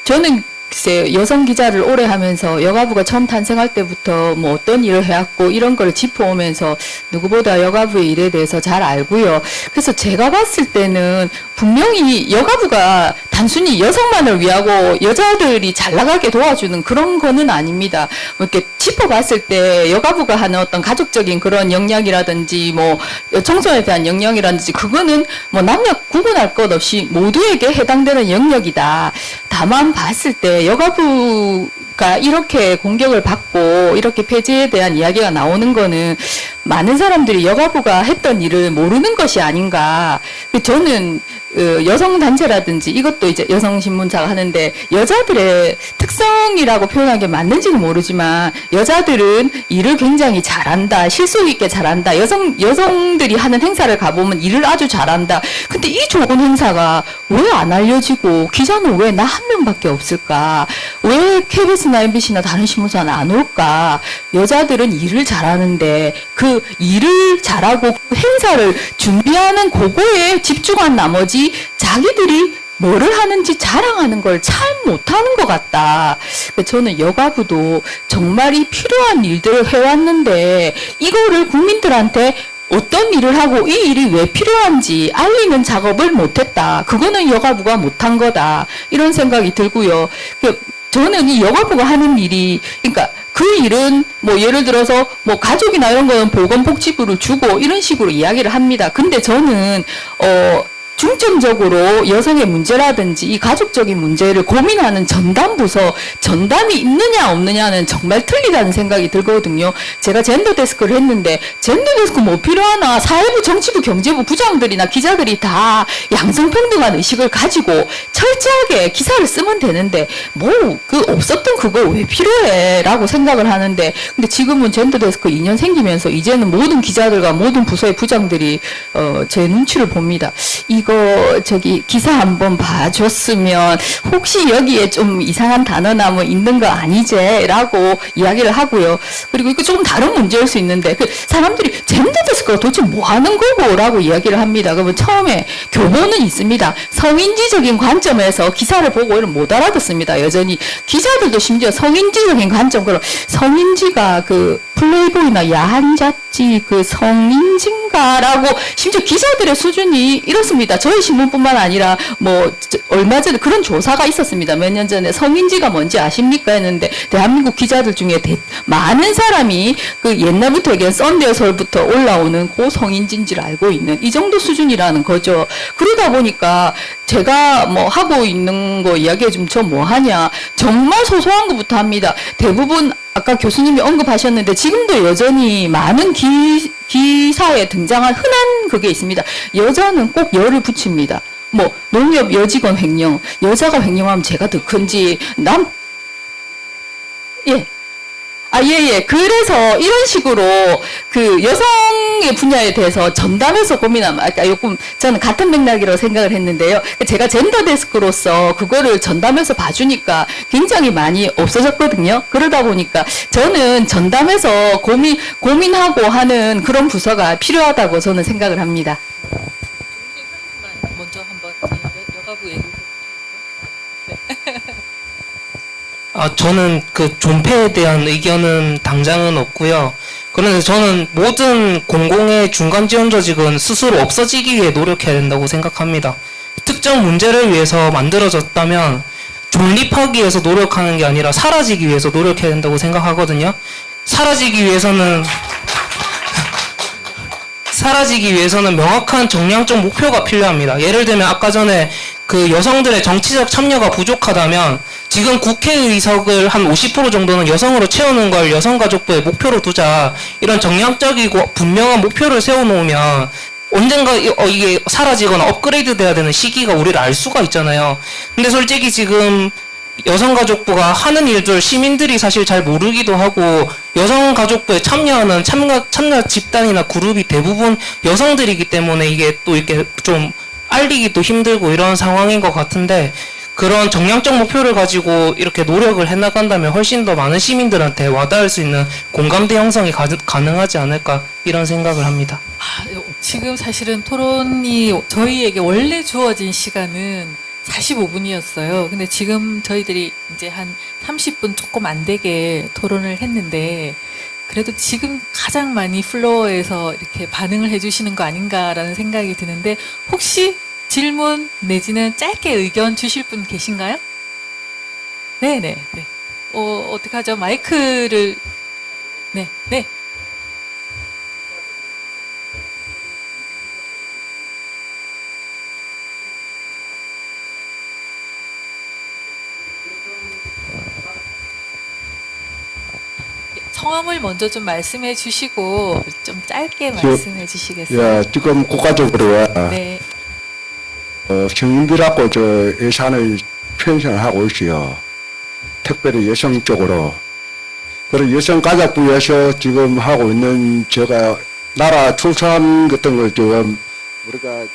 저는 글쎄 여성 기자를 오래 하면서 여가부가 처음 탄생할 때부터 뭐 어떤 일을 해왔고 이런 걸 짚어오면서 누구보다 여가부의 일에 대해서 잘 알고요. 그래서 제가 봤을 때는 분명히 여가부가 단순히 여성만을 위하고 여자들이 잘 나가게 도와주는 그런 거는 아닙니다. 뭐 이렇게 짚어봤을 때 여가부가 하는 어떤 가족적인 그런 영향이라든지 뭐 청소년에 대한 영향이라든지, 그거는 뭐 남녀 구분할 것 없이 모두에게 해당되는 영역이다. 다만 봤을 때 여가부가 이렇게 공격을 받고 이렇게 폐지에 대한 이야기가 나오는 거는 많은 사람들이 여가부가 했던 일을 모르는 것이 아닌가. 저는 여성단체라든지 이것도 이제 여성신문사가 하는데, 여자들의 특성이라고 표현하는 게 맞는지는 모르지만 여자들은 일을 굉장히 잘한다, 실속 있게 잘한다, 여성들이 하는 행사를 가보면 일을 아주 잘한다. 근데 이 좋은 행사가 왜 안 알려지고 기자는 왜 나 한 명밖에 없을까? 왜 KBS나 MBC나 다른 신문사는 안 올까? 여자들은 일을 잘하는데 그 일을 잘하고 행사를 준비하는 그거에 집중한 나머지 자기들이 뭐를 하는지 자랑하는 걸 잘 못하는 것 같다. 저는 여가부도 정말 이 필요한 일들을 해왔는데 이거를 국민들한테 어떤 일을 하고 이 일이 왜 필요한지 알리는 작업을 못했다. 그거는 여가부가 못한 거다. 이런 생각이 들고요. 저는 이 여가부가 하는 일이, 그러니까 그 일은 뭐 예를 들어서 뭐 가족이나 이런 거는 보건복지부를 주고 이런 식으로 이야기를 합니다. 근데 저는 중점적으로 여성의 문제라든지 이 가족적인 문제를 고민하는 전담부서 전담이 있느냐 없느냐는 정말 틀리다는 생각이 들거든요. 제가 젠더 데스크를 했는데 젠더 데스크 뭐 필요하나, 사회부, 정치부, 경제부 부장들이나 기자들이 다 양성평등한 의식을 가지고 철저하게 기사를 쓰면 되는데 뭐 없었던 그거 왜 필요해 라고 생각을 하는데, 근데 지금은 젠더 데스크 2년 생기면서 이제는 모든 기자들과 모든 부서의 부장들이 제 눈치를 봅니다. 이거 기사 한번 봐줬으면 혹시 여기에 좀 이상한 단어나 뭐 있는 거 아니지? 라고 이야기를 하고요. 그리고 이거 조금 다른 문제일 수 있는데, 사람들이 젠더 데스크가 도대체 뭐 하는 거고? 라고 이야기를 합니다. 그러면 처음에 교본은 있습니다. 성인지적인 관점에서 기사를 보고 이런 못 알아듣습니다. 여전히 기자들도 심지어 성인지적인 관점, 그럼 성인지가 플레이보이나 야한 잡지 성인지인가라고 심지어 기자들의 수준이 이렇습니다. 저희 신문뿐만 아니라 얼마 전에 그런 조사가 있었습니다. 몇 년 전에 성인지가 뭔지 아십니까 했는데 대한민국 기자들 중에 많은 사람이 옛날부터 얘기한 썬데이설부터 올라오는 성인지인지를 알고 있는 이 정도 수준이라는 거죠. 그러다 보니까 제가 하고 있는 거 이야기해 주면 저 뭐 하냐, 정말 소소한 것부터 합니다. 대부분 아까 교수님이 언급하셨는데 지금도 여전히 많은 기사에 등장한 흔한 그게 있습니다. 여자는 꼭 열을 붙입니다. 뭐 농협 여직원 횡령, 여자가 횡령하면 제가 더 큰지 예. 예. 그래서 이런 식으로 그 여성의 분야에 대해서 전담해서 고민하면, 아까 조금 저는 같은 맥락이라고 생각을 했는데요. 제가 젠더 데스크로서 그거를 전담해서 봐주니까 굉장히 많이 없어졌거든요. 그러다 보니까 저는 전담해서 고민하고 하는 그런 부서가 필요하다고 저는 생각을 합니다. 먼저 한번 여가부 얘기. 저는 그 존폐에 대한 의견은 당장은 없고요. 그런데 저는 모든 공공의 중간 지원조직은 스스로 없어지기 위해 노력해야 된다고 생각합니다. 특정 문제를 위해서 만들어졌다면 존립하기 위해서 노력하는 게 아니라 사라지기 위해서 노력해야 된다고 생각하거든요. 사라지기 위해서는 명확한 정량적 목표가 필요합니다. 예를 들면 아까 전에 그 여성들의 정치적 참여가 부족하다면 지금 국회의석을 한 50% 정도는 여성으로 채우는 걸 여성가족부의 목표로 두자, 이런 정량적이고 분명한 목표를 세워놓으면 언젠가 이게 사라지거나 업그레이드 돼야 되는 시기가 우리를 알 수가 있잖아요. 근데 솔직히 지금 여성가족부가 하는 일들 시민들이 사실 잘 모르기도 하고, 여성가족부에 참여하는 참여 집단이나 그룹이 대부분 여성들이기 때문에 이게 또 이렇게 좀 알리기도 힘들고 이런 상황인 것 같은데, 그런 정량적 목표를 가지고 이렇게 노력을 해나간다면 훨씬 더 많은 시민들한테 와닿을 수 있는 공감대 형성이 가능하지 않을까, 이런 생각을 합니다. 지금 사실은 토론이 저희에게 원래 주어진 시간은 45분이었어요. 근데 지금 저희들이 이제 한 30분 조금 안 되게 토론을 했는데, 그래도 지금 가장 많이 플로어에서 이렇게 반응을 해주시는 거 아닌가라는 생각이 드는데, 혹시 질문 내지는 짧게 의견 주실 분 계신가요? 네네. 네. 어떡하죠? 마이크를, 네. 성함을 먼저 좀 말씀해 주시고 좀 짧게 말씀해 주시겠어요? 예, 지금 국가적으로 네. 성인비라고 저 예산을 편성을 하고 있어요. 특별히 여성 쪽으로. 그리고 여성가족부에서 지금 하고 있는 제가 나라 출산 같은 걸 지금 우리가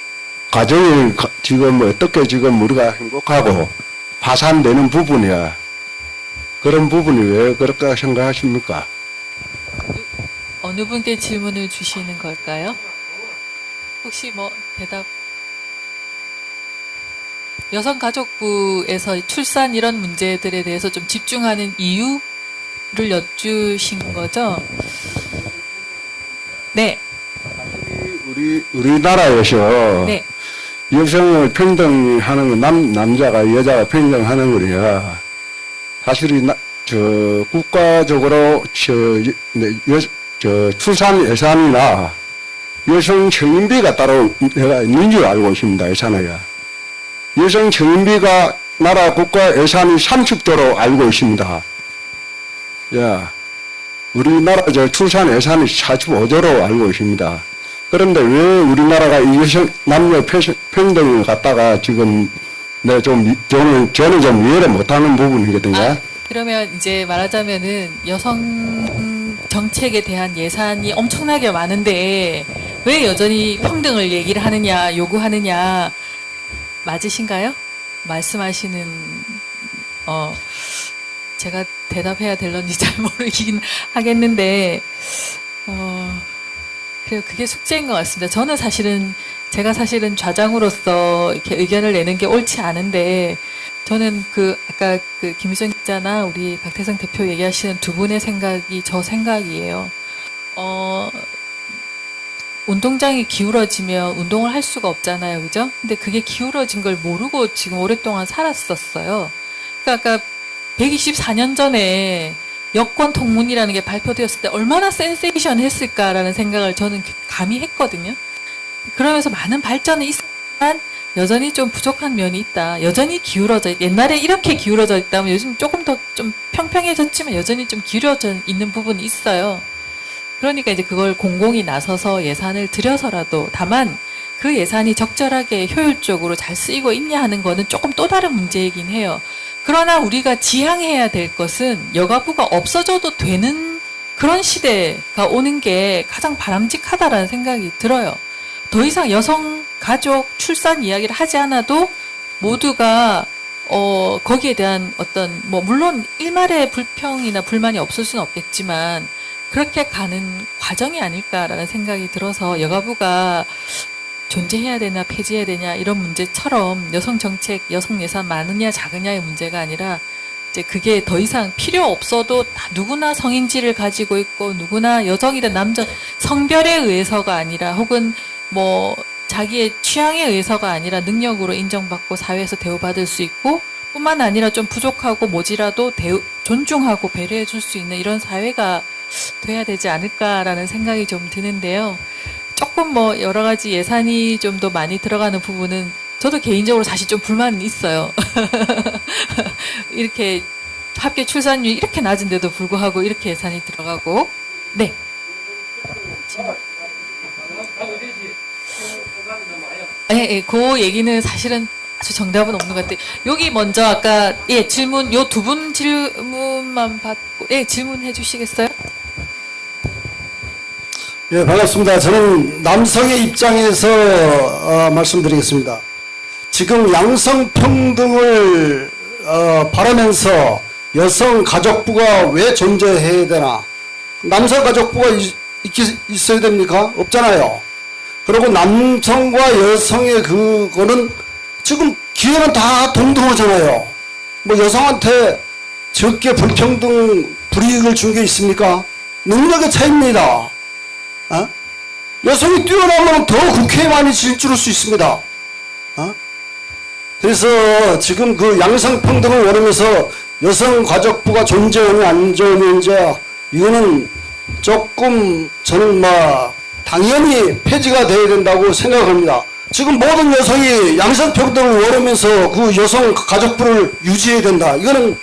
가정을 지금 어떻게 지금 우리가 행복하고 파산되는 부분이야. 그런 부분이 왜 그럴까 생각하십니까? 어느 분께 질문을 주시는 걸까요? 혹시 뭐 대답? 여성가족부에서 출산 이런 문제들에 대해서 좀 집중하는 이유를 여쭈신 거죠? 네. 우리나라에서 네. 여성을 평등하는 건 남자가 여자가 평등하는 거냐. 사실이 국가적으로 출산 예산이나 여성 성인비가 따로 내가 있는 줄 알고 있습니다. 예산에. 여성 성인비가 나라 국가 예산이 30조로 알고 있습니다. 야, 우리나라 출산 예산이 45조로 알고 있습니다. 그런데 왜 우리나라가 이 여성 남녀 평등을 갖다가 지금 저는 좀 이해를 못하는 부분이거든요. 그러면 이제 말하자면은 여성 정책에 대한 예산이 엄청나게 많은데 왜 여전히 평등을 얘기를 하느냐, 요구하느냐, 맞으신가요? 말씀하시는, 제가 대답해야 될런지 잘 모르긴 하겠는데, 그래요. 그게 숙제인 것 같습니다. 제가 사실은 좌장으로서 이렇게 의견을 내는 게 옳지 않은데, 저는 아까 김유정 기자나 우리 박태성 대표 얘기하시는 두 분의 생각이 저 생각이에요. 운동장이 기울어지면 운동을 할 수가 없잖아요. 그죠? 근데 그게 기울어진 걸 모르고 지금 오랫동안 살았었어요. 그러니까 아까 124년 전에 여권 통문이라는 게 발표되었을 때 얼마나 센세이션 했을까라는 생각을 저는 감히 했거든요. 그러면서 많은 발전이 있었지만 여전히 좀 부족한 면이 있다. 여전히 옛날에 이렇게 기울어져 있다면 요즘 조금 더 좀 평평해졌지만 여전히 좀 기울어져 있는 부분이 있어요. 그러니까 이제 그걸 공공이 나서서 예산을 들여서라도 다만 그 예산이 적절하게 효율적으로 잘 쓰이고 있냐 하는 거는 조금 또 다른 문제이긴 해요. 그러나 우리가 지향해야 될 것은 여가부가 없어져도 되는 그런 시대가 오는 게 가장 바람직하다라는 생각이 들어요. 더 이상 여성, 가족, 출산 이야기를 하지 않아도 모두가 거기에 대한 어떤 물론 일말의 불평이나 불만이 없을 수는 없겠지만 그렇게 가는 과정이 아닐까라는 생각이 들어서 여가부가 존재해야 되나 폐지해야 되냐 이런 문제처럼 여성 정책, 여성 예산 많으냐 작으냐의 문제가 아니라 이제 그게 더 이상 필요 없어도 다 누구나 성인지를 가지고 있고 누구나 여성이든 남자 성별에 의해서가 아니라 혹은 자기의 취향에 의해서가 아니라 능력으로 인정받고 사회에서 대우받을 수 있고 뿐만 아니라 좀 부족하고 모자라도 존중하고 배려해 줄 수 있는 이런 사회가 돼야 되지 않을까라는 생각이 좀 드는데요. 조금 여러 가지 예산이 좀 더 많이 들어가는 부분은 저도 개인적으로 사실 좀 불만은 있어요. 이렇게 합계 출산율이 이렇게 낮은데도 불구하고 이렇게 예산이 들어가고 네. 예, 그 얘기는 사실은 아주 정답은 없는 것 같아요. 여기 먼저 아까 질문 요 두 분 질문만 받고 질문해 주시겠어요? 예, 반갑습니다. 저는 남성의 입장에서 말씀드리겠습니다. 지금 양성평등을 바라면서 여성가족부가 왜 존재해야 되나? 남성가족부가 있어야 됩니까? 없잖아요. 그리고 남성과 여성의 그거는 지금 기회는 다 동등하잖아요. 여성한테 적게 불평등, 불이익을 준 게 있습니까? 능력의 차이입니다. 여성이 뛰어나면 더 국회에 많이 질주할 수 있습니다. 그래서 지금 그 양성평등을 원하면서 여성가족부가 존재하느냐 안 존재하느냐 이거는 조금 저는 당연히 폐지가 돼야 된다고 생각합니다. 지금 모든 여성이 양성평등을 원하면서 그 여성가족부를 유지해야 된다. 이거는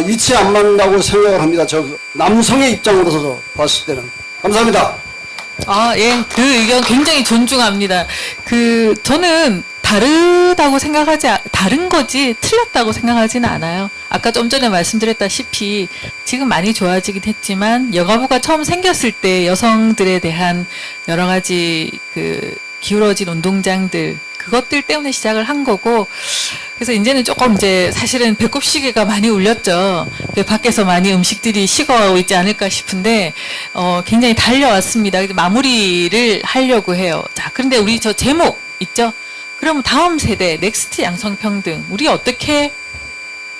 이치 안 맞는다고 생각을 합니다. 저 남성의 입장으로서 봤을 때는. 감사합니다. 예, 그 의견 굉장히 존중합니다. 저는 다른 거지 틀렸다고 생각하지는 않아요. 아까 좀 전에 말씀드렸다시피 지금 많이 좋아지긴 했지만 여가부가 처음 생겼을 때 여성들에 대한 여러 가지 기울어진 운동장들 그것들 때문에 시작을 한 거고 그래서 이제는 조금 사실은 배꼽 시계가 많이 울렸죠. 밖에서 많이 음식들이 식어가고 있지 않을까 싶은데 굉장히 달려왔습니다. 마무리를 하려고 해요. 자, 그런데 우리 저 제목 있죠? 그럼 다음 세대 넥스트 양성평등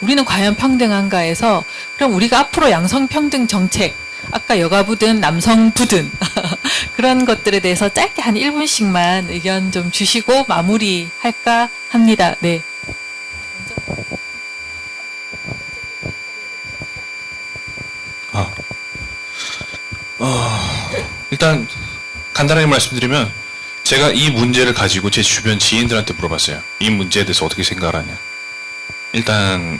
우리는 과연 평등한가 해서 그럼 우리가 앞으로 양성평등 정책 아까 여가부든 남성부든 그런 것들에 대해서 짧게 한 1분씩만 의견 좀 주시고 마무리할까 합니다. 네. 일단 간단하게 말씀드리면 제가 이 문제를 가지고 제 주변 지인들한테 물어봤어요. 이 문제에 대해서 어떻게 생각을 하냐. 일단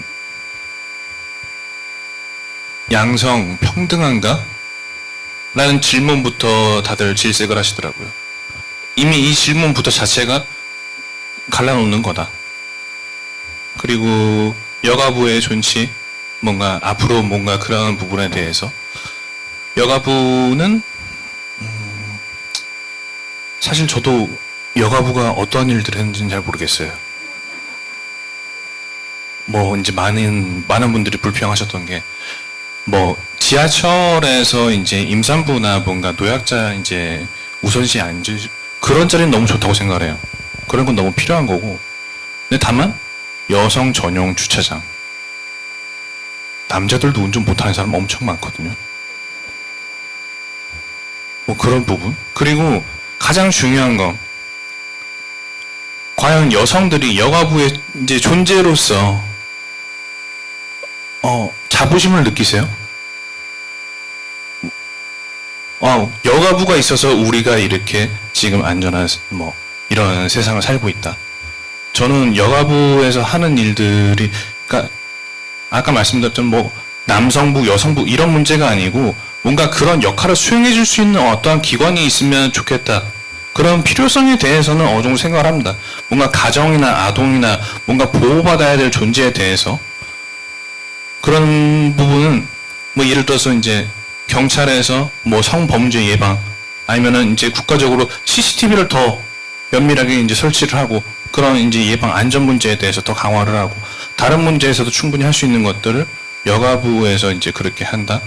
양성 평등한가? 라는 질문부터 다들 질색을 하시더라고요. 이미 이 질문부터 자체가 갈라놓는 거다. 그리고 여가부의 존치, 앞으로 뭔가 그런 부분에 대해서 여가부는 사실 저도 여가부가 어떠한 일들을 했는지는 잘 모르겠어요. 이제 많은 분들이 불평하셨던 게 지하철에서 이제 임산부나 뭔가 노약자 이제 우선시에 앉을 그런 자리는 너무 좋다고 생각을 해요. 그런 건 너무 필요한 거고. 근데 다만 여성 전용 주차장. 남자들도 운전 못하는 사람 엄청 많거든요. 그런 부분. 그리고 가장 중요한 건 과연 여성들이 여가부의 이제 존재로서 자부심을 느끼세요? 여가부가 있어서 우리가 이렇게 지금 안전한 이런 세상을 살고 있다. 저는 여가부에서 하는 일들이 그러니까 아까 말씀드렸던 남성부, 여성부 이런 문제가 아니고 뭔가 그런 역할을 수행해 줄 수 있는 어떠한 기관이 있으면 좋겠다. 그런 필요성에 대해서는 어느 정도 생각을 합니다. 뭔가 가정이나 아동이나 뭔가 보호받아야 될 존재에 대해서 그런 부분은 뭐 예를 들어서 이제 경찰에서 뭐 성범죄 예방 아니면은 이제 국가적으로 CCTV를 더 면밀하게 이제 설치를 하고 그런 이제 예방 안전 문제에 대해서 더 강화를 하고 다른 문제에서도 충분히 할 수 있는 것들을 여가부에서 이제 그렇게 한다.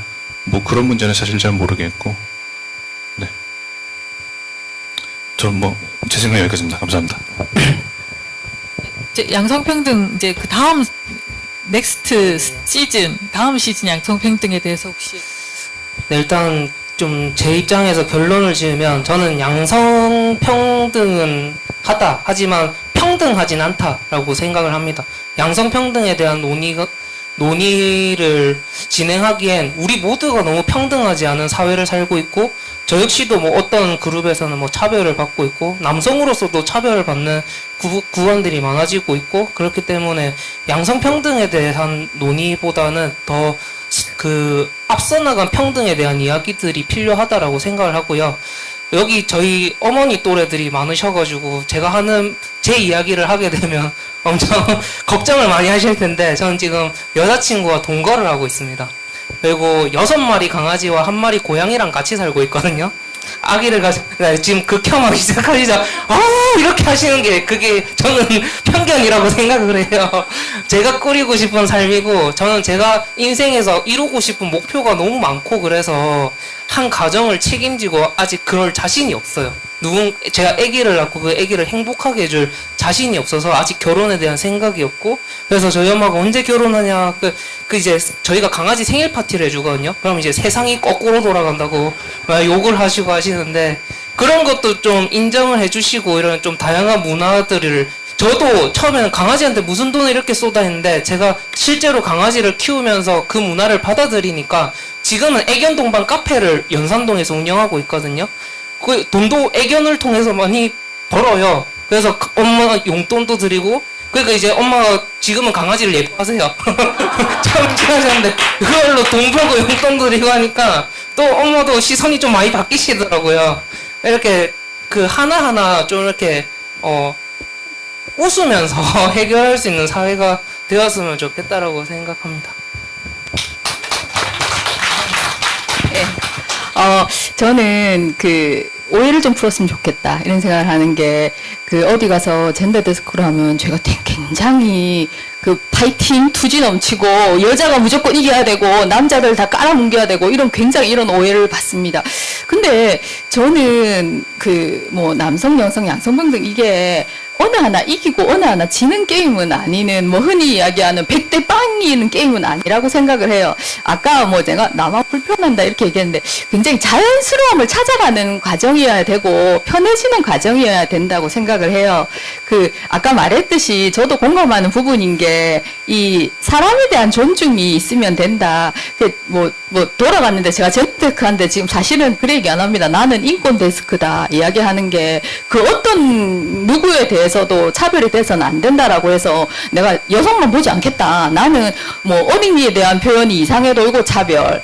뭐 그런 문제는 사실 잘 모르겠고. 네. 저 뭐 제 생각 여기까지입니다. 감사합니다. 이제 양성평등 이제 그 다음 넥스트 시즌 다음 시즌 양성평등에 대해서 혹시 네, 일단 좀 제 입장에서 결론을 지으면 저는 양성평등은 하다. 하지만 평등하진 않다라고 생각을 합니다. 양성평등에 대한 논의를 진행하기엔 우리 모두가 너무 평등하지 않은 사회를 살고 있고 저 역시도 뭐 어떤 그룹에서는 뭐 차별을 받고 있고 남성으로서도 차별을 받는 구간들이 많아지고 있고 그렇기 때문에 양성평등에 대한 논의보다는 더 앞서 나간 평등에 대한 이야기들이 필요하다라고 생각을 하고요. 여기 저희 어머니 또래들이 많으셔가지고 제가 하는 제 이야기를 하게 되면 엄청 걱정을 많이 하실 텐데 저는 지금 여자친구와 동거를 하고 있습니다. 그리고 6마리 강아지와 1마리 고양이랑 같이 살고 있거든요. 아기를 지금 극혐하기 시작하시자 이렇게 하시는 게 그게 저는 편견이라고 생각을 해요. 제가 꾸리고 싶은 삶이고 저는 제가 인생에서 이루고 싶은 목표가 너무 많고 그래서 한 가정을 책임지고 아직 그럴 자신이 없어요. 제가 아기를 낳고 그 아기를 행복하게 해줄 자신이 없어서 아직 결혼에 대한 생각이 없고 그래서 저희 엄마가 언제 결혼하냐 이제 저희가 강아지 생일 파티를 해주거든요. 그럼 이제 세상이 거꾸로 돌아간다고 막 욕을 하시고 하시는데 그런 것도 좀 인정을 해주시고 이런 좀 다양한 문화들을 저도 처음에는 강아지한테 무슨 돈을 이렇게 쏟아 했는데 제가 실제로 강아지를 키우면서 그 문화를 받아들이니까 지금은 애견 동반 카페를 연산동에서 운영하고 있거든요. 그 돈도 애견을 통해서 많이 벌어요. 그래서 엄마 용돈도 드리고 그러니까 이제 엄마가 지금은 강아지를 예뻐하세요. 참 친하셨는데 그걸로 돈 벌고 용돈도 드리고 하니까 또 엄마도 시선이 좀 많이 바뀌시더라고요. 이렇게 그 하나하나 좀 이렇게 웃으면서 해결할 수 있는 사회가 되었으면 좋겠다라고 생각합니다. 네. 저는 오해를 좀 풀었으면 좋겠다 이런 생각을 하는 게 어디 가서 젠더 데스크로 하면 제가 굉장히 파이팅 투지 넘치고 여자가 무조건 이겨야 되고 남자들 다 깔아뭉겨야 되고 굉장히 이런 오해를 받습니다. 근데 저는 남성 여성 양성평등 이게 어느 하나 이기고 어느 하나 지는 게임은 아니는 흔히 이야기하는 100대 빵이는 게임은 아니라고 생각을 해요. 아까 제가 나만 불편한다 이렇게 얘기했는데 굉장히 자연스러움을 찾아가는 과정이어야 되고 편해지는 과정이어야 된다고 생각을 해요. 아까 말했듯이 저도 공감하는 부분인 게 이 사람에 대한 존중이 있으면 된다. 돌아갔는데 제가 젠데스크한테 지금 사실은 그래 얘기 안 합니다. 나는 인권 데스크다 이야기하는 게 어떤 누구에 대해서도 차별이 돼서는 안 된다라고 해서 내가 여성만 보지 않겠다. 나는 어린이에 대한 표현이 이상해도 이거 차별,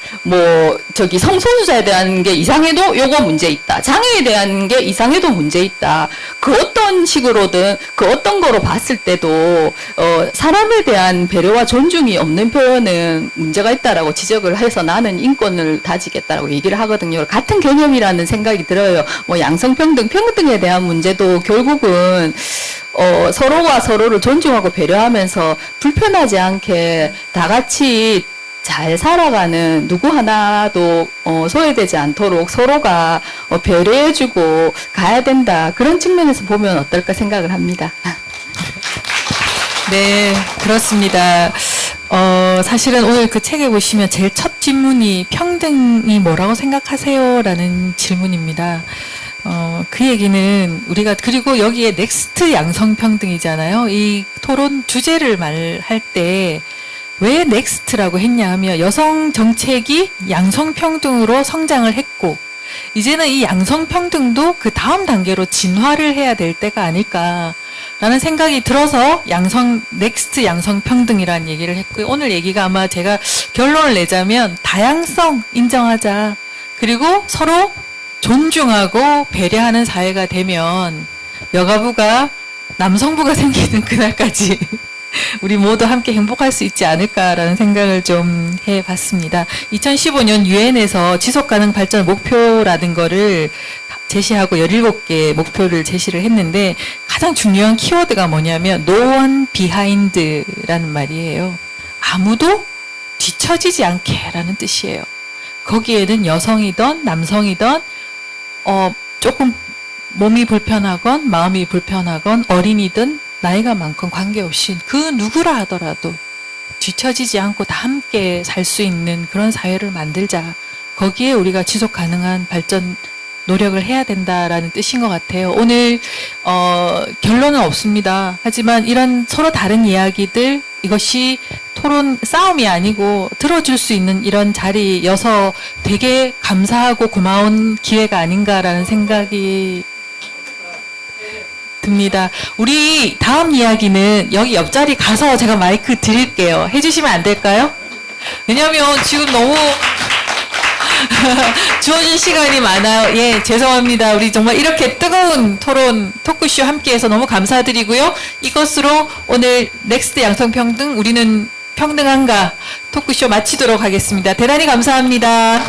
성소수자에 대한 게 이상해도 요거 문제 있다. 장애에 대한 게 이상해도 문제 있다. 어떤 식으로든 어떤 거로 봤을 때도 사람에 대한 배려와 존중이 없는 표현은 문제가 있다라고 지적을 해서 나는 인권을 다지겠다라고 얘기를 하거든요. 같은 개념이라는 생각이 들어요. 양성평등, 평등에 대한 문제도 결국은 서로가 서로를 존중하고 배려하면서 불편하지 않게 다 같이 잘 살아가는 누구 하나도 소외되지 않도록 서로가 배려해주고 가야 된다. 그런 측면에서 보면 어떨까 생각을 합니다. 네, 그렇습니다. 사실은 오늘 그 책에 보시면 제일 첫 질문이 평등이 뭐라고 생각하세요? 라는 질문입니다. 그 얘기는 그리고 여기에 넥스트 양성평등이잖아요. 이 토론 주제를 말할 때 왜 넥스트라고 했냐 하면 여성 정책이 양성평등으로 성장을 했고 이제는 이 양성평등도 그 다음 단계로 진화를 해야 될 때가 아닐까라는 생각이 들어서 넥스트 양성평등이라는 얘기를 했고요. 오늘 얘기가 아마 제가 결론을 내자면 다양성 인정하자. 그리고 서로 존중하고 배려하는 사회가 되면 여가부가 남성부가 생기는 그날까지 우리 모두 함께 행복할 수 있지 않을까라는 생각을 좀 해봤습니다. 2015년 유엔에서 지속가능 발전 목표라는 거를 제시하고 17개 목표를 제시를 했는데 가장 중요한 키워드가 뭐냐면 No one behind라는 말이에요. 아무도 뒤처지지 않게라는 뜻이에요. 거기에는 여성이든 남성이든 조금 몸이 불편하건 마음이 불편하건 어린이든 나이가 많건 관계없이 그 누구라 하더라도 뒤처지지 않고 다 함께 살 수 있는 그런 사회를 만들자. 거기에 우리가 지속 가능한 발전 노력을 해야 된다라는 뜻인 것 같아요. 오늘 결론은 없습니다. 하지만 이런 서로 다른 이야기들 이것이 토론 싸움이 아니고 들어줄 수 있는 이런 자리여서 되게 감사하고 고마운 기회가 아닌가라는 생각이 듭니다. 우리 다음 이야기는 여기 옆자리 가서 제가 마이크 드릴게요. 해주시면 안 될까요? 왜냐하면 지금 너무 주어진 시간이 많아요. 예, 죄송합니다. 우리 정말 이렇게 뜨거운 토론, 토크쇼 함께해서 너무 감사드리고요. 이것으로 오늘 넥스트 양성평등 우리는 평등한가 토크쇼 마치도록 하겠습니다. 대단히 감사합니다.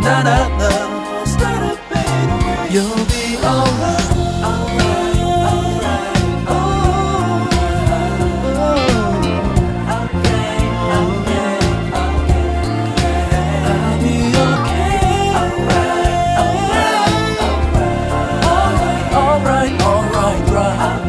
na na